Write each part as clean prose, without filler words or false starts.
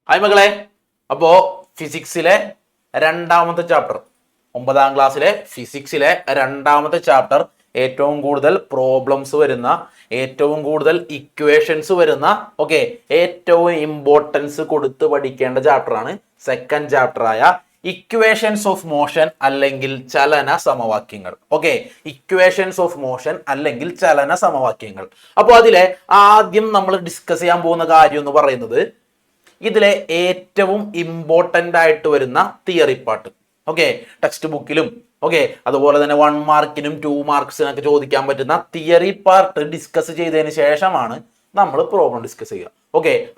Hi മകളെ, അപ്പോ ഫിസിക്സിലെ രണ്ടാമത്തെ ചാപ്റ്റർ, 9ാം ക്ലാസ്സിലെ ഫിസിക്സിലെ രണ്ടാമത്തെ ചാപ്റ്റർ, ഏറ്റവും കൂടുതൽ പ്രോബ്ലംസ് വരുന്ന, ഏറ്റവും കൂടുതൽ ഇക്വേഷൻസ് വരുന്ന, ഏറ്റവും ഇമ്പോർട്ടൻസ് കൊടുത്ത് പഠിക്കേണ്ട ചാപ്റ്ററാണ് സെക്കൻഡ് ചാപ്റ്ററായ ഇക്വേഷൻസ് ഓഫ് മോഷൻ അല്ലെങ്കിൽ ചലന സമവാക്യങ്ങൾ. ഇക്വേഷൻസ് ഓഫ് മോഷൻ അല്ലെങ്കിൽ ചലന സമവാക്യങ്ങൾ. അപ്പോൾ അതിലെ ആദ്യം നമ്മൾ ഡിസ്കസ് ചെയ്യാൻ പോകുന്ന കാര്യം എന്ന് പറയുന്നത് ഇതിലെ ഏറ്റവും ഇമ്പോർട്ടൻ്റ് ആയിട്ട് വരുന്ന തിയറി പാർട്ട്. ടെക്സ്റ്റ് ബുക്കിലും അതുപോലെ തന്നെ 1 മാർക്കിനും 2 മാർക്സിനൊക്കെ ചോദിക്കാൻ പറ്റുന്ന തിയറി പാർട്ട് ഡിസ്കസ് ചെയ്തതിന് ശേഷമാണ് നമ്മൾ പ്രോബ്ലം ഡിസ്കസ് ചെയ്യുക.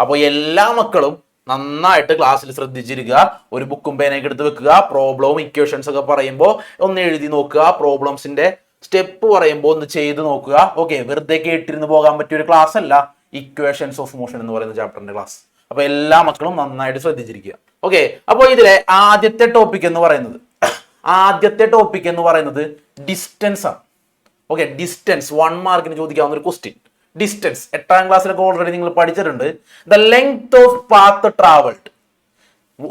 അപ്പോൾ എല്ലാ മക്കളും നന്നായിട്ട് ക്ലാസ്സിൽ ശ്രദ്ധിച്ചിരിക്കുക. ഒരു ബുക്കും പേനയൊക്കെ എടുത്ത് വെക്കുക. പ്രോബ്ലവും ഇക്വേഷൻസ് ഒക്കെ പറയുമ്പോൾ ഒന്ന് എഴുതി നോക്കുക. പ്രോബ്ലംസിന്റെ സ്റ്റെപ്പ് പറയുമ്പോൾ ഒന്ന് ചെയ്ത് നോക്കുക. വെറുതെ കേട്ടിരുന്ന് പോകാൻ പറ്റിയ ഒരു ക്ലാസ് അല്ല ഇക്വേഷൻസ് ഓഫ് മോഷൻ എന്ന് പറയുന്ന ചാപ്റ്ററിന്റെ ക്ലാസ്. അപ്പൊ എല്ലാ മക്കളും നന്നായിട്ട് ശ്രദ്ധിച്ചിരിക്കുക. അപ്പോൾ ഇതിലെ ആദ്യത്തെ ടോപ്പിക് എന്ന് പറയുന്നത് ഡിസ്റ്റൻസ് ആണ്. ഡിസ്റ്റൻസ് 1 മാർക്കിന് ചോദിക്കാവുന്ന ഒരു ക്വസ്റ്റ്യൻ. ഡിസ്റ്റൻസ് 8ാം ക്ലാസ്സിലൊക്കെ ഓൾറെഡി നിങ്ങൾ പഠിച്ചിട്ടുണ്ട്. The length of path travelled.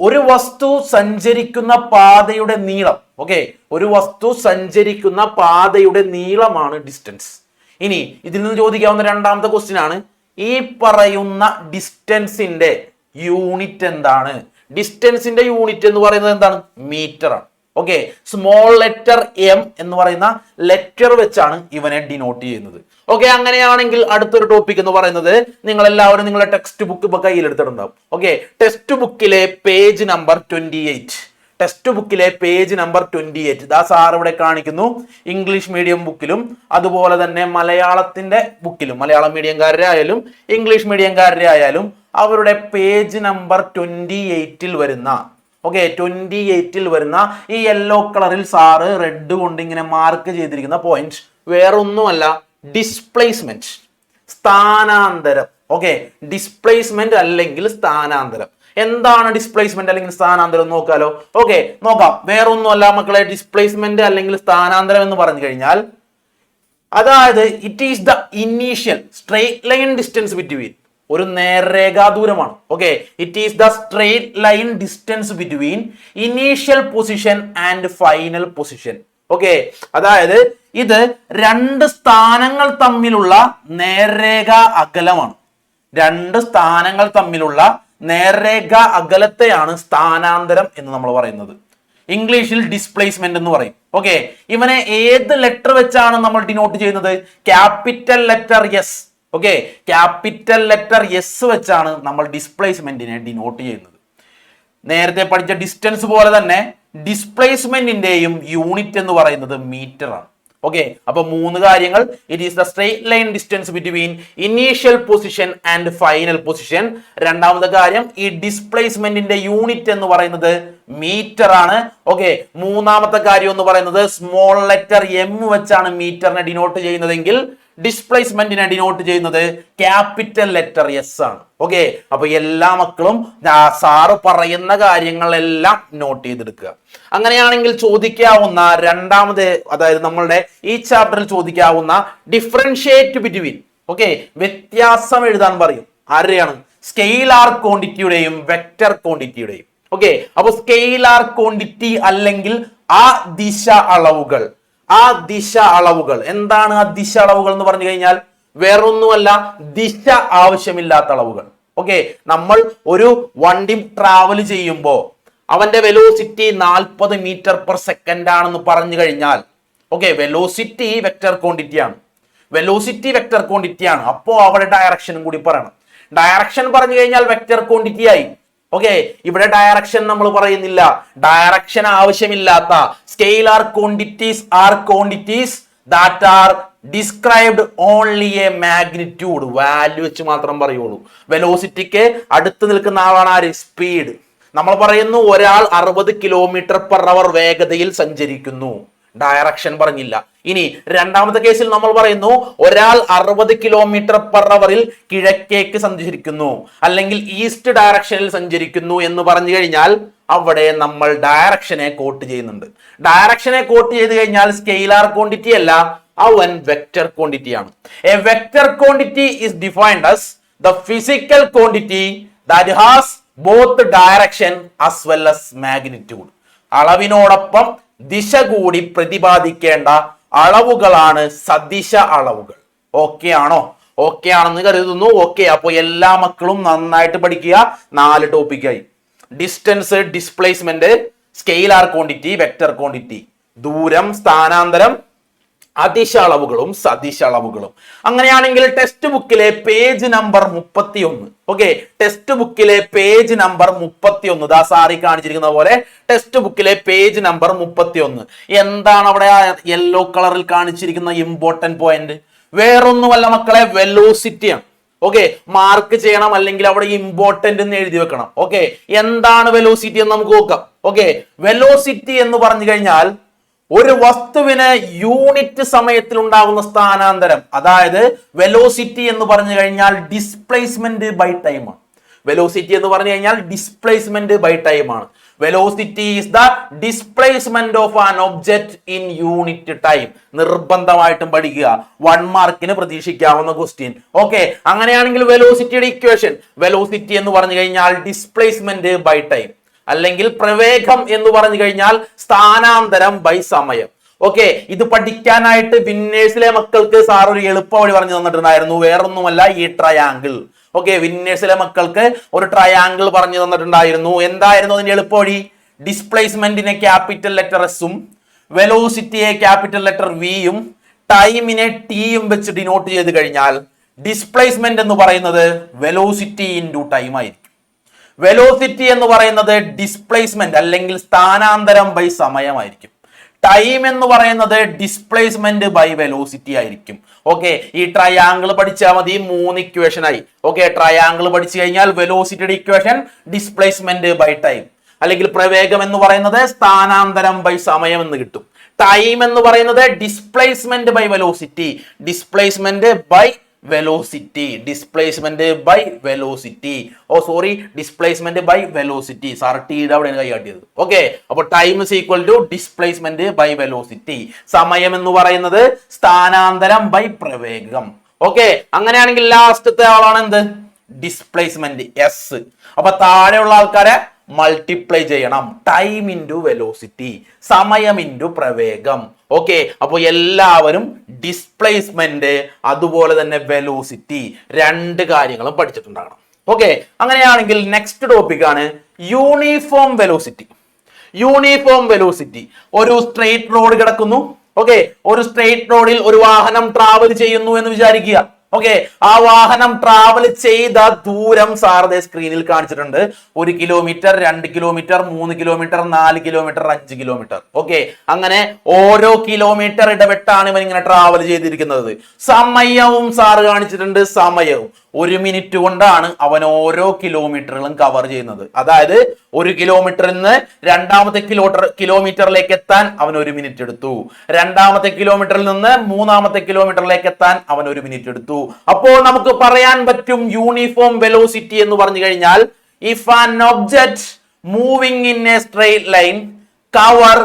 ഒരു വസ്തു സഞ്ചരിക്കുന്ന പാതയുടെ നീളം. ഒരു വസ്തു സഞ്ചരിക്കുന്ന പാതയുടെ നീളമാണ് ഡിസ്റ്റൻസ്. ഇനി ഇതിൽ നിന്ന് ചോദിക്കാവുന്ന രണ്ടാമത്തെ ക്വസ്റ്റ്യൻ ആണ്, ഈ പറയുന്ന ഡിസ്റ്റൻസിന്റെ യൂണിറ്റ് എന്താണ്? ഡിസ്റ്റൻസിന്റെ യൂണിറ്റ് എന്ന് പറയുന്നത് എന്താണ്? മീറ്റർ ആണ്. സ്മോൾ ലെറ്റർ എം എന്ന് പറയുന്ന ലെറ്റർ വെച്ചാണ് ഇവനെ ഡിനോട്ട് ചെയ്യുന്നത്. അങ്ങനെയാണെങ്കിൽ അടുത്തൊരു ടോപ്പിക് എന്ന് പറയുന്നത് നിങ്ങൾ എല്ലാവരും നിങ്ങളുടെ ടെക്സ്റ്റ് ബുക്ക് ഇപ്പൊ കയ്യിലെടുത്തിട്ടുണ്ടാവും. ടെക്സ്റ്റ് ബുക്കിലെ പേജ് നമ്പർ 28. ടെക്സ്റ്റ് ബുക്കിലെ പേജ് നമ്പർ 28 ദാ സാർ ഇവിടെ കാണിക്കുന്നു. ഇംഗ്ലീഷ് മീഡിയം ബുക്കിലും അതുപോലെ തന്നെ മലയാളത്തിന്റെ ബുക്കിലും, മലയാളം മീഡിയംകാരുടെ ആയാലും ഇംഗ്ലീഷ് മീഡിയംകാരുടെ ആയാലും അവരുടെ പേജ് നമ്പർ 28ൽ വരുന്ന 28ൽ വരുന്ന ഈ യെല്ലോ കളറിൽ സാറ് റെഡ് കൊണ്ട് ഇങ്ങനെ മാർക്ക് ചെയ്തിരിക്കുന്ന പോയിന്റ് വേറൊന്നുമല്ല, ഡിസ്പ്ലേസ്മെന്റ്, സ്ഥാനാന്തരം. ഡിസ്പ്ലേസ്മെന്റ് അല്ലെങ്കിൽ സ്ഥാനാന്തരം. എന്താണ് ഡിസ്പ്ലേസ്മെന്റ് അല്ലെങ്കിൽ സ്ഥാനാന്തരം നോക്കാലോ. നോക്കാം. വേറൊന്നുമല്ല മക്കളെ, ഡിസ്പ്ലേസ്മെന്റ് അല്ലെങ്കിൽ സ്ഥാനാന്തരം എന്ന് പറഞ്ഞു കഴിഞ്ഞാൽ അതായത് it is the initial straight line distance between, ഒരു നേർരേഖാ ദൂരമാണ്. It is the straight line distance between initial position and final position. അതായത് ഇത് 2 സ്ഥാനങ്ങൾ തമ്മിലുള്ള നേർരേഖാ അകലമാണ്. 2 സ്ഥാനങ്ങൾ തമ്മിലുള്ള നേർരേഖാ അകലത്തെയാണ് സ്ഥാനാന്തരം എന്ന് നമ്മൾ പറയുന്നത്. ഇംഗ്ലീഷിൽ ഡിസ്പ്ലേസ്മെന്റ് എന്ന് പറയും. ഇവനെ ഏത് ലെറ്റർ വെച്ചാണ് നമ്മൾ ഡിനോട്ട് ചെയ്യുന്നത്? Capital letter S. Capital letter S വെച്ചാണ് നമ്മൾ ഡിസ്പ്ലേസ്മെന്റിനെ ഡിനോട്ട് ചെയ്യുന്നത്. നേരത്തെ പഠിച്ച ഡിസ്റ്റൻസ് പോലെ തന്നെ ഡിസ്പ്ലേസ്മെന്റിന്റെയും യൂണിറ്റ് എന്ന് പറയുന്നത് മീറ്റർ ആണ്. അപ്പൊ 3 കാര്യങ്ങൾ. It is the straight line distance between initial position and final position. രണ്ടാമത്തെ കാര്യം, ഈ ഡിസ്പ്ലേസ്മെന്റിന്റെ യൂണിറ്റ് എന്ന് പറയുന്നത് മീറ്റർ ആണ്. മൂന്നാമത്തെ കാര്യം എന്ന് പറയുന്നത് സ്മോൾ ലെറ്റർ എം വെച്ചാണ് മീറ്ററിനെ ഡിനോട്ട് ചെയ്യുന്നതെങ്കിൽ ഡിസ്പ്ലേസ്മെന്റിനെ ഡിനോട്ട് ചെയ്യുന്നത് ക്യാപിറ്റൽ ലെറ്റർ എസ് ആണ്. അപ്പൊ എല്ലാ മക്കളും സാറ് പറയുന്ന കാര്യങ്ങളെല്ലാം നോട്ട് ചെയ്തെടുക്കുക. അങ്ങനെയാണെങ്കിൽ ചോദിക്കാവുന്ന രണ്ടാമത്, അതായത് നമ്മളുടെ ഈ ചാപ്റ്ററിൽ ചോദിക്കാവുന്ന ഡിഫറൻഷിയേറ്റ് ബിറ്റ്വീൻ, വ്യത്യാസം എഴുതാൻ പറയും. ആരെയാണ്? സ്കെയിലാർ ക്വാണ്ടിറ്റിയുടെയും വെക്റ്റർ ക്വാണ്ടിറ്റിയുടെയും. അപ്പൊ സ്കെയിലാർ ക്വാണ്ടിറ്റി അല്ലെങ്കിൽ ആ ദിശ അളവുകൾ. ആ ദിശ അളവുകൾ എന്താണ്? ആ ദിശ അളവുകൾ എന്ന് പറഞ്ഞു കഴിഞ്ഞാൽ വേറൊന്നുമല്ല, ദിശ ആവശ്യമില്ലാത്ത അളവുകൾ. നമ്മൾ ഒരു വണ്ടി ട്രാവൽ ചെയ്യുമ്പോൾ അവന്റെ വെലോസിറ്റി 40 മീറ്റർ പെർ സെക്കൻഡ് ആണെന്ന് പറഞ്ഞു കഴിഞ്ഞാൽ വെലോസിറ്റി വെക്റ്റർ ക്വാണ്ടിറ്റി ആണ്. വെലോസിറ്റി വെക്റ്റർ ക്വാണ്ടിറ്റി ആണ്. അപ്പോ അവിടെ ഡയറക്ഷനും കൂടി പറയണം. ഡയറക്ഷൻ പറഞ്ഞു കഴിഞ്ഞാൽ വെക്റ്റർ ക്വാണ്ടിറ്റി ആയി. ഇവിടെ ഡയറക്ഷൻ നമ്മൾ പറയുന്നില്ല. ഡയറക്ഷൻ ആവശ്യമില്ലാത്ത scalar quantities R quantities that are described only A magnitude, value വെച്ച് മാത്രം പറയുള്ളൂ. വെലോസിറ്റിക്ക് അടുത്ത് നിൽക്കുന്ന ആളാണ് ആര്? സ്പീഡ്. നമ്മൾ പറയുന്നു ഒരാൾ 60 km/h വേഗതയിൽ സഞ്ചരിക്കുന്നു, ഡയറക്ഷൻ പറഞ്ഞില്ല. ഇനി രണ്ടാമത്തെ കേസിൽ നമ്മൾ പറയുന്നു ഒരാൾ 60 km/h കിഴക്കേക്ക് സഞ്ചരിക്കുന്നു അല്ലെങ്കിൽ ഈസ്റ്റ് ഡയറക്ഷനിൽ സഞ്ചരിക്കുന്നു എന്ന് പറഞ്ഞു കഴിഞ്ഞാൽ അവിടെ നമ്മൾ ഡയറക്ഷനെ കോട്ട് ചെയ്യുന്നുണ്ട്. ഡയറക്ഷനെ കോട്ട് ചെയ്ത് കഴിഞ്ഞാൽ സ്കെയിലാർ ക്വാണ്ടിറ്റി അല്ല, അവൻ വെക്റ്റർ ക്വാണ്ടിറ്റി ആണ്. A vector quantity is defined as the physical quantity that has both direction as well as magnitude. അളവിനോടൊപ്പം ദിശ കൂടി പ്രതിപാദിക്കേണ്ട അളവുകളാണ് സദിശ അളവുകൾ. ഓക്കെ ആണോ? ഓക്കെ ആണെന്ന് കരുതുന്നു. ഓക്കെ, അപ്പൊ എല്ലാ മക്കളും നന്നായിട്ട് പഠിക്കുക. 4 ടോപ്പിക്കായി: distance, displacement, scalar quantity, vector quantity, ദൂരം, സ്ഥാനാന്തരം, അതിശ അളവുകളും സദിശ അളവുകളും. അങ്ങനെയാണെങ്കിൽ ടെക്സ്റ്റ് ബുക്കിലെ പേജ് നമ്പർ 31. ഓക്കെ, ടെക്സ്റ്റ് ബുക്കിലെ പേജ് നമ്പർ 31 ദാ സാറി കാണിച്ചിരിക്കുന്ന പോലെ ടെക്സ്റ്റ് ബുക്കിലെ പേജ് നമ്പർ 31. എന്താണ് അവിടെ യെല്ലോ കളറിൽ കാണിച്ചിരിക്കുന്ന ഇമ്പോർട്ടന്റ് പോയിന്റ്? വേറൊന്നുമല്ല മക്കളെ, വെലോസിറ്റിയാണ്. ഓക്കെ, മാർക്ക് ചെയ്യണം, അല്ലെങ്കിൽ അവിടെ ഇമ്പോർട്ടന്റ് എന്ന് എഴുതി വെക്കണം. ഓക്കെ, എന്താണ് വെലോസിറ്റി എന്ന് നമുക്ക് നോക്കാം. ഓക്കെ, വെലോസിറ്റി എന്ന് പറഞ്ഞു കഴിഞ്ഞാൽ ഒരു വസ്തുവിന് യൂണിറ്റ് സമയത്തിൽ ഉണ്ടാകുന്ന സ്ഥാനാന്തരം, അതായത് വെലോസിറ്റി എന്ന് പറഞ്ഞു കഴിഞ്ഞാൽ ഡിസ്പ്ലേസ്മെന്റ് ബൈ ടൈം ആണ്. വെലോസിറ്റി എന്ന് പറഞ്ഞു കഴിഞ്ഞാൽ ഡിസ്പ്ലേസ്മെന്റ് ബൈ ടൈം ആണ്. Velocity is the displacement of an object in unit time. നിർബന്ധമായിട്ടും പഠിക്കുക, 1 മാർക്കിന് പ്രതീക്ഷിക്കാവുന്ന ക്വസ്റ്റ്യൻ. ഓക്കെ, അങ്ങനെയാണെങ്കിൽ വെലോസിറ്റിയുടെ ഇക്വേഷൻ, വെലോസിറ്റി എന്ന് പറഞ്ഞു കഴിഞ്ഞാൽ ഡിസ്പ്ലേസ്മെന്റ് ബൈ ടൈം, അല്ലെങ്കിൽ പ്രവേഗം എന്ന് പറഞ്ഞു കഴിഞ്ഞാൽ സ്ഥാനാന്തരം ബൈ സമയം. ഓക്കെ, ഇത് പഠിക്കാനായിട്ട് വിന്നേഴ്സിലെ മക്കൾക്ക് സാർ ഒരു എളുപ്പ വഴി പറഞ്ഞു തന്നിട്ടുണ്ടായിരുന്നു. വേറൊന്നുമല്ല, ഈ ട്രയാങ്കിൾ. ഓക്കെ, വിന്നേഴ്സിലെ മക്കൾക്ക് ഒരു ട്രയാങ്കിൾ പറഞ്ഞു തന്നിട്ടുണ്ടായിരുന്നു. എന്തായിരുന്നു അതിന്റെ എളുപ്പ വഴി? ഡിസ്പ്ലേസ്മെന്റിനെ ക്യാപിറ്റൽ ലെറ്റർ എസും വെലോസിറ്റിയെ ക്യാപിറ്റൽ ലെറ്റർ വിയും ടൈമിനെ ടിയും വെച്ച് ഡിനോട്ട് ചെയ്ത് കഴിഞ്ഞാൽ ഡിസ്പ്ലേസ്മെന്റ് എന്ന് പറയുന്നത് വെലോസിറ്റി ഇൻറ്റു ടൈം ആയിരിക്കും. വെലോസിറ്റി എന്ന് പറയുന്നത് ഡിസ്പ്ലേസ്മെന്റ് അല്ലെങ്കിൽ സ്ഥാനാന്തരം ബൈ സമയമായിരിക്കും. ടൈം എന്ന് പറയുന്നത് ഡിസ്പ്ലേസ്മെന്റ് ബൈ വെലോസിറ്റി ആയിരിക്കും. ഓക്കെ, ഈ ട്രയാങ്കിൾ പഠിച്ചാൽ മതി. 3 ഇക്വേഷൻ ആയി. ഓക്കെ, ട്രയാങ്കിൾ പഠിച്ചു കഴിഞ്ഞാൽ വെലോസിറ്റിയുടെ ഇക്വേഷൻ ഡിസ്പ്ലേസ്മെന്റ് ബൈ ടൈം, അല്ലെങ്കിൽ പ്രവേഗം എന്ന് പറയുന്നത് സ്ഥാനാന്തരം ബൈ സമയം എന്ന് കിട്ടും. ടൈം എന്ന് പറയുന്നത് displacement by velocity, displacement by velocity, displacement by velocity. Displacement by velocity. Sir ടിയുടെ അവിടെയാണ് കൈ കാട്ടിയത്. ഓക്കെ, അപ്പൊ time is equal to displacement by velocity. സമയം എന്ന് പറയുന്നത് സ്ഥാനാന്തരം ബൈ പ്രവേഗം. ഓക്കെ, അങ്ങനെയാണെങ്കിൽ ലാസ്റ്റത്തെ ആളാണ് എന്ത്? Displacement, S. അപ്പൊ താഴെയുള്ള ആൾക്കാരെ മൾട്ടിപ്ലൈ ചെയ്യണം. ടൈം ഇൻറ്റു വെലോസിറ്റി, സമയം ഇൻറ്റു പ്രവേഗം. ഓക്കെ, അപ്പോൾ എല്ലാവരും ഡിസ്പ്ലേസ്മെന്റ് അതുപോലെ തന്നെ വെലോസിറ്റി 2 കാര്യങ്ങളും പഠിച്ചിട്ടുണ്ടാകണം. ഓക്കെ, അങ്ങനെയാണെങ്കിൽ നെക്സ്റ്റ് ടോപ്പിക് ആണ് യൂണിഫോം വെലോസിറ്റി. Uniform velocity. ഒരു സ്ട്രെയിറ്റ് റോഡ് കിടക്കുന്നു. ഓക്കെ, ഒരു സ്ട്രെയിറ്റ് റോഡിൽ ഒരു വാഹനം ട്രാവൽ ചെയ്യുന്നു എന്ന് വിചാരിക്കുക. ഓക്കെ, ആ വാഹനം ട്രാവൽ ചെയ്ത ദൂരം സാറിന്റെ സ്ക്രീനിൽ കാണിച്ചിട്ടുണ്ട്. 1 kilometre, 2 kilometre, 3 kilometre, 4 kilometre, 5 kilometre. Okay, അങ്ങനെ ഓരോ കിലോമീറ്റർ ഇടവിട്ടാണ് ഇവൻ ഇങ്ങനെ ട്രാവൽ ചെയ്തിരിക്കുന്നത്. സമയവും സാറ് കാണിച്ചിട്ടുണ്ട്. സമയവും 1 മിനിറ്റ് കൊണ്ടാണ് അവൻ ഓരോ കിലോമീറ്ററുകളും കവർ ചെയ്യുന്നത്. അതായത് 1 കിലോമീറ്ററിൽ നിന്ന് രണ്ടാമത്തെ കിലോമീറ്ററിലേക്ക് എത്താൻ അവൻ 1 മിനിറ്റ് എടുത്തു. രണ്ടാമത്തെ കിലോമീറ്ററിൽ നിന്ന് 3-ാമത്തെ കിലോമീറ്ററിലേക്ക് എത്താൻ അവൻ 1 മിനിറ്റ് എടുത്തു. അപ്പോൾ നമുക്ക് പറയാൻ പറ്റും യൂണിഫോം വെലോസിറ്റി എന്ന് പറഞ്ഞു കഴിഞ്ഞാൽ if an object moving in a straight line cover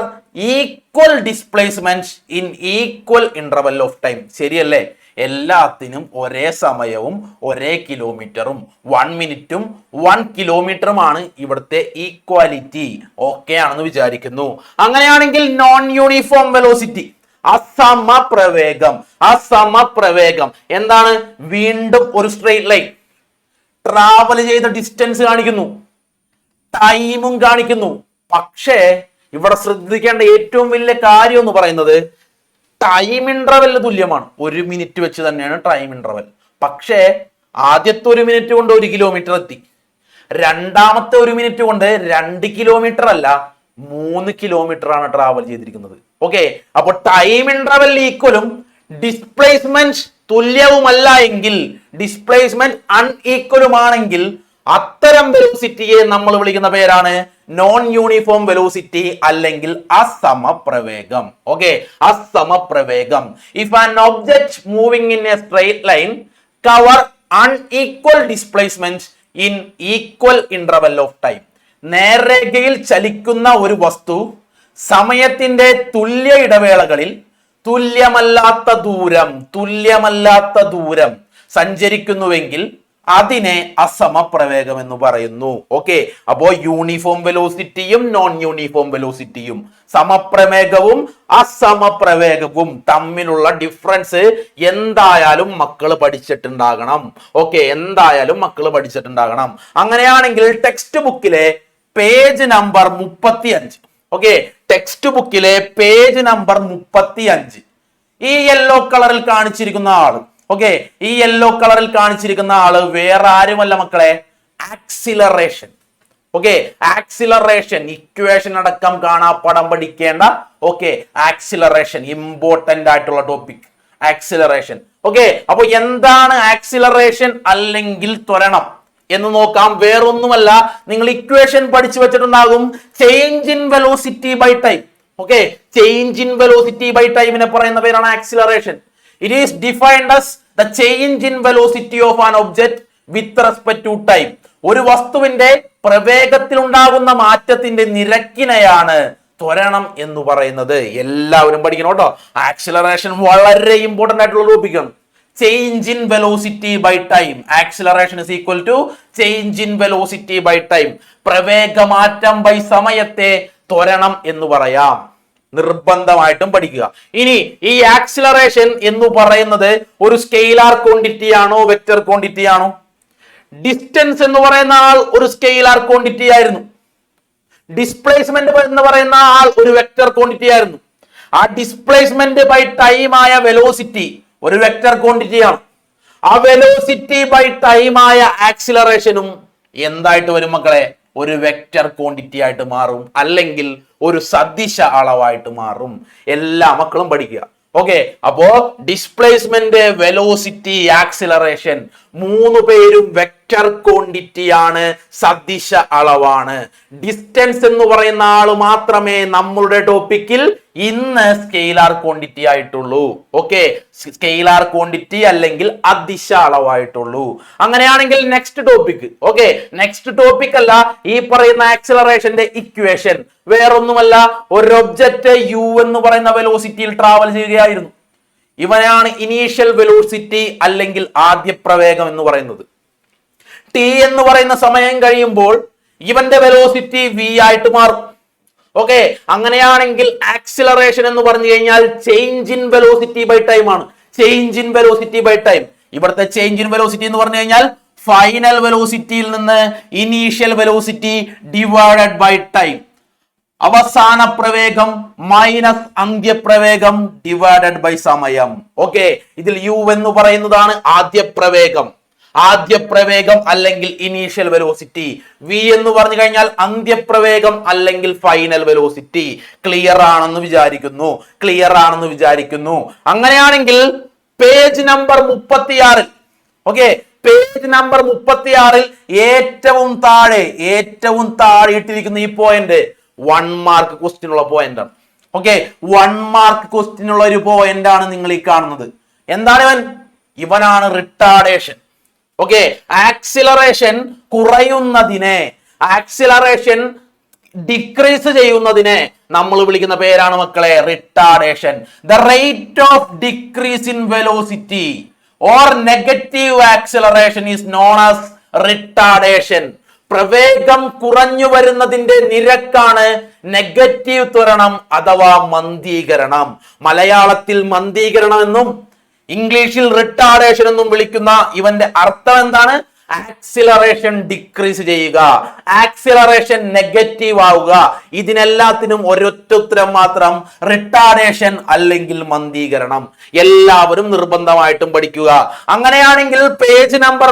equal displacement in equal interval of time. ശരിയല്ലേ? എല്ലാത്തിനും ഒരേ സമയവും ഒരേ കിലോമീറ്ററും 1 മിനിറ്റും 1 കിലോമീറ്ററുമാണ് ഇവിടുത്തെ ഈക്വാലിറ്റി. ഓക്കെ ആണെന്ന് വിചാരിക്കുന്നു. അങ്ങനെയാണെങ്കിൽ നോൺ യൂണിഫോം വെലോസിറ്റി, അസമപ്രവേഗം. അസമപ്രവേഗം എന്താണ്? വീണ്ടും ഒരു സ്ട്രെയിറ്റ് ലൈൻ ട്രാവൽ ചെയ്ത ഡിസ്റ്റൻസ് കാണിക്കുന്നു, ടൈമും കാണിക്കുന്നു. പക്ഷേ ഇവിടെ ശ്രദ്ധിക്കേണ്ട ഏറ്റവും വലിയ കാര്യം എന്ന് പറയുന്നത് ടൈം ഇന്റർവെല്ലിന് തുല്യമാണ്. 1 മിനിറ്റ് വെച്ച് തന്നെയാണ് ടൈം ഇന്റർവെൽ. പക്ഷേ ആദ്യത്തെ 1 മിനിറ്റ് കൊണ്ട് 1 കിലോമീറ്റർ എത്തി. രണ്ടാമത്തെ 1 മിനിറ്റ് കൊണ്ട് 2 കിലോമീറ്റർ അല്ല 3 കിലോമീറ്റർ ആണ് ട്രാവൽ ചെയ്തിരിക്കുന്നത്. ഓക്കെ, അപ്പൊ ടൈം ഇന്റർവെൽ ഈക്വലും ഡിസ്പ്ലേസ്മെന്റ് തുല്യവുമല്ല എങ്കിൽ, ഡിസ്പ്ലേസ്മെന്റ് അൺഈക്വലുമാണെങ്കിൽ അത്തരം വെലോസിറ്റിയെ നമ്മൾ വിളിക്കുന്ന പേരാണ് നോൺ യൂണിഫോം വെലോസിറ്റി അല്ലെങ്കിൽ അസമപ്രവേഗം. ഓക്കെ, അസമപ്രവേഗം. If an object moving in a straight line cover unequal displacement in equal interval of time. നേർരേഖയിൽ ചലിക്കുന്ന ഒരു വസ്തു സമയത്തിന്റെ തുല്യ ഇടവേളകളിൽ തുല്യമല്ലാത്ത ദൂരം സഞ്ചരിക്കുന്നുവെങ്കിൽ അതിനെ അസമപ്രവേഗം എന്ന് പറയുന്നു. ഓക്കെ, അപ്പോ യൂണിഫോം വെലോസിറ്റിയും നോൺ യൂണിഫോം വെലോസിറ്റിയും, സമപ്രവേഗവും അസമപ്രവേഗവും തമ്മിലുള്ള ഡിഫറൻസ് എന്തായാലും മക്കൾ പഠിച്ചിട്ടുണ്ടാകണം. ഓക്കെ, എന്തായാലും മക്കൾ പഠിച്ചിട്ടുണ്ടാകണം. അങ്ങനെയാണെങ്കിൽ ടെക്സ്റ്റ് ബുക്കിലെ പേജ് നമ്പർ 35, ഓക്കെ, ടെക്സ്റ്റ് ബുക്കിലെ പേജ് നമ്പർ 35 ഈ യെല്ലോ കളറിൽ കാണിച്ചിരിക്കുന്ന ആള്, ഓക്കെ, ഈ യെല്ലോ കളറിൽ കാണിച്ചിരിക്കുന്ന ആള് വേറെ ആരുമല്ല മക്കളെ, ആക്സിലറേഷൻ. ഓക്കെ, ആക്സിലറേഷൻ ഇക്വേഷൻ അടക്കം കാണാപ്പാഠം പഠിക്കേണ്ട. ഓക്കെ, ആക്സിലറേഷൻ ഇമ്പോർട്ടന്റ് ആയിട്ടുള്ള ടോപ്പിക്, ആക്സിലറേഷൻ. ഓക്കെ, അപ്പൊ എന്താണ് ആക്സിലറേഷൻ അല്ലെങ്കിൽ ത്വരണം എന്ന് നോക്കാം. വേറൊന്നുമല്ല, നിങ്ങൾ ഇക്വേഷൻ പഠിച്ചു വെച്ചിട്ടുണ്ടാകും, change in velocity by time. Okay, change in velocity by ടൈമിനെ പറയുന്ന പേരാണ് acceleration. It is defined as the change in velocity of an object with respect to time. ഒരു വസ്തുവിന്റെ പ്രവേഗത്തിൽ ഉണ്ടാകുന്ന മാറ്റത്തിന്റെ നിരക്കിനെയാണ് ത്വരണം എന്ന് പറയുന്നത്. എല്ലാവരും പഠിക്കണം കേട്ടോ. ആക്സിലറേഷൻ വളരെ ഇമ്പോർട്ടന്റ് ആയിട്ടുള്ള ടോപ്പിക്കാണ്. Change in velocity by time, acceleration is equal to change in velocity by time. പ്രവേഗമാറ്റം ബൈ സമയത്തെ ത്വരണം എന്ന് പറയാം. നിർബന്ധമായിട്ടും പഠിക്കുക. ഇനി ഈ ആക്സിലറേഷൻ എന്ന് പറയുന്നത് ഒരു സ്കെയിലാർ ക്വാണ്ടിറ്റി ആണോ വെക്റ്റർ ക്വാണ്ടിറ്റി ആണോ? ഡിസ്റ്റൻസ് എന്ന് പറയുന്ന ആൾ ഒരു സ്കെയിലാർ ക്വാണ്ടിറ്റി ആയിരുന്നു. ഡിസ്പ്ലേസ്മെന്റ് എന്ന് പറയുന്ന ആൾ ഒരു വെക്റ്റർ ക്വാണ്ടിറ്റി ആയിരുന്നു. ആ ഡിസ്പ്ലേസ്മെന്റ് ബൈ ടൈം ആയ വെലോസിറ്റി ഒരു വെക്റ്റർ ക്വാണ്ടിറ്റി ആണ്. ആ വെലോസിറ്റി ബൈ ടൈം ആയ ആക്സിലറേഷനും എന്തായിട്ട് വരും മക്കളെ? ഒരു വെക്റ്റർ ക്വാണ്ടിറ്റി ആയിട്ട് മാറും, അല്ലെങ്കിൽ ഒരു സദിശ അളവായിട്ട് മാറും. എല്ലാ മക്കളും പഠിക്കുക. ഓക്കെ, അപ്പോ ഡിസ്പ്ലേസ്മെന്റ്, വെലോസിറ്റി, ആക്സിലറേഷൻ മൂന്ന് പേരും വെക്റ്റർ ക്വാണ്ടിറ്റി ആണ്, സദിശ അളവാണ്. ഡിസ്റ്റൻസ് എന്ന് പറയുന്ന ആള് മാത്രമേ നമ്മളുടെ ടോപ്പിക്കിൽ ഇന്ന് സ്കെയിലാർ ക്വാണ്ടിറ്റി ആയിട്ടുള്ളൂ. ഓക്കെ, സ്കെയിലാർ ക്വാണ്ടിറ്റി അല്ലെങ്കിൽ അദിശ അളവായിട്ടുള്ളൂ. അങ്ങനെയാണെങ്കിൽ next topic, okay, next topic അല്ല, ഈ പറയുന്ന ആക്സിലറേഷന്റെ ഇക്വേഷൻ വേറൊന്നുമല്ല, ഒരു ഒബ്ജക്റ്റ് യു എന്ന് പറയുന്ന വെലോസിറ്റിയിൽ ട്രാവൽ ചെയ്യുകയായിരുന്നു. ഇവനാണ് ഇനീഷ്യൽ വെലോസിറ്റി അല്ലെങ്കിൽ ആദ്യ പ്രവേഗം എന്ന് പറയുന്നത്. ടി എന്ന് പറയുന്ന സമയം കഴിയുമ്പോൾ ഇവന്റെ വെലോസിറ്റി വി ആയിട്ട് മാറും. ഓക്കെ, അങ്ങനെയാണെങ്കിൽ ആക്സിലറേഷൻ എന്ന് പറഞ്ഞു കഴിഞ്ഞാൽ change in velocity by time ആണ്. Change in velocity by time. ഇവിടുത്തെ ചേഞ്ച് ഇൻ വെലോസിറ്റി എന്ന് പറഞ്ഞു കഴിഞ്ഞാൽ ഫൈനൽ വെലോസിറ്റിയിൽ നിന്ന് initial velocity divided by time. അവസാന പ്രവേഗം മൈനസ് അന്ത്യപ്രവേഗം ഡിവൈഡഡ് ബൈ സമയം. ഓക്കെ, ഇതിൽ യു എന്ന് പറയുന്നതാണ് ആദ്യ പ്രവേഗം, ആദ്യ പ്രവേഗം അല്ലെങ്കിൽ ഇനീഷ്യൽ വെലോസിറ്റി. വി എന്ന് പറഞ്ഞു കഴിഞ്ഞാൽ അന്ത്യപ്രവേഗം അല്ലെങ്കിൽ ഫൈനൽ വെലോസിറ്റി. ക്ലിയർ ആണെന്ന് വിചാരിക്കുന്നു, ക്ലിയർ ആണെന്ന് വിചാരിക്കുന്നു. അങ്ങനെയാണെങ്കിൽ page number 36, okay, page number 36 ഏറ്റവും താഴെ ഇട്ടിരിക്കുന്ന ഈ പോയിന്റ് 1 മാർക്ക് ക്വസ്റ്റ്യൻ ഉള്ള പോയിന്റ് ആണ്. ഓക്കെ, 1 മാർക്ക് ക്വസ്റ്റ്യൻ ഉള്ള ഒരു പോയിന്റ് ആണ് നിങ്ങൾ ഈ കാണുന്നത്. എന്താണ് ഇവനാണ് റിട്ടാർഡേഷൻ. ഓക്കെ, ആക്സിലറേഷൻ കുറയുന്നതിനെ, ആക്സിലറേഷൻ ഡിക്രീസ് ചെയ്യുന്നതിനെ നമ്മൾ വിളിക്കുന്ന പേരാണ് മക്കളെ retardation. The rate of decrease in velocity or negative acceleration is known as retardation. പ്രവേഗം കുറഞ്ഞു വരുന്നതിന്റെ നിരക്കാണ് നെഗറ്റീവ് ത്വരണം അഥവാ മന്ദീകരണം. മലയാളത്തിൽ മന്ദീകരണം എന്നും ഇംഗ്ലീഷിൽ റിട്ടാർഡേഷൻ എന്നും വിളിക്കുന്ന ഇവന്റെ അർത്ഥം എന്താണ്? ആക്സിലറേഷൻ ഡിക്രീസ് ചെയ്യുക, ആക്സിലറേഷൻ നെഗറ്റീവ് ആവുക. ഇതിനെല്ലാത്തിനും ഒരൊറ്റ ഉത്തരം മാത്രം, റിട്ടാർഡേഷൻ അല്ലെങ്കിൽ മന്ദീകരണം. എല്ലാവരും നിർബന്ധമായിട്ടും പഠിക്കുക. അങ്ങനെയാണെങ്കിൽ പേജ് നമ്പർ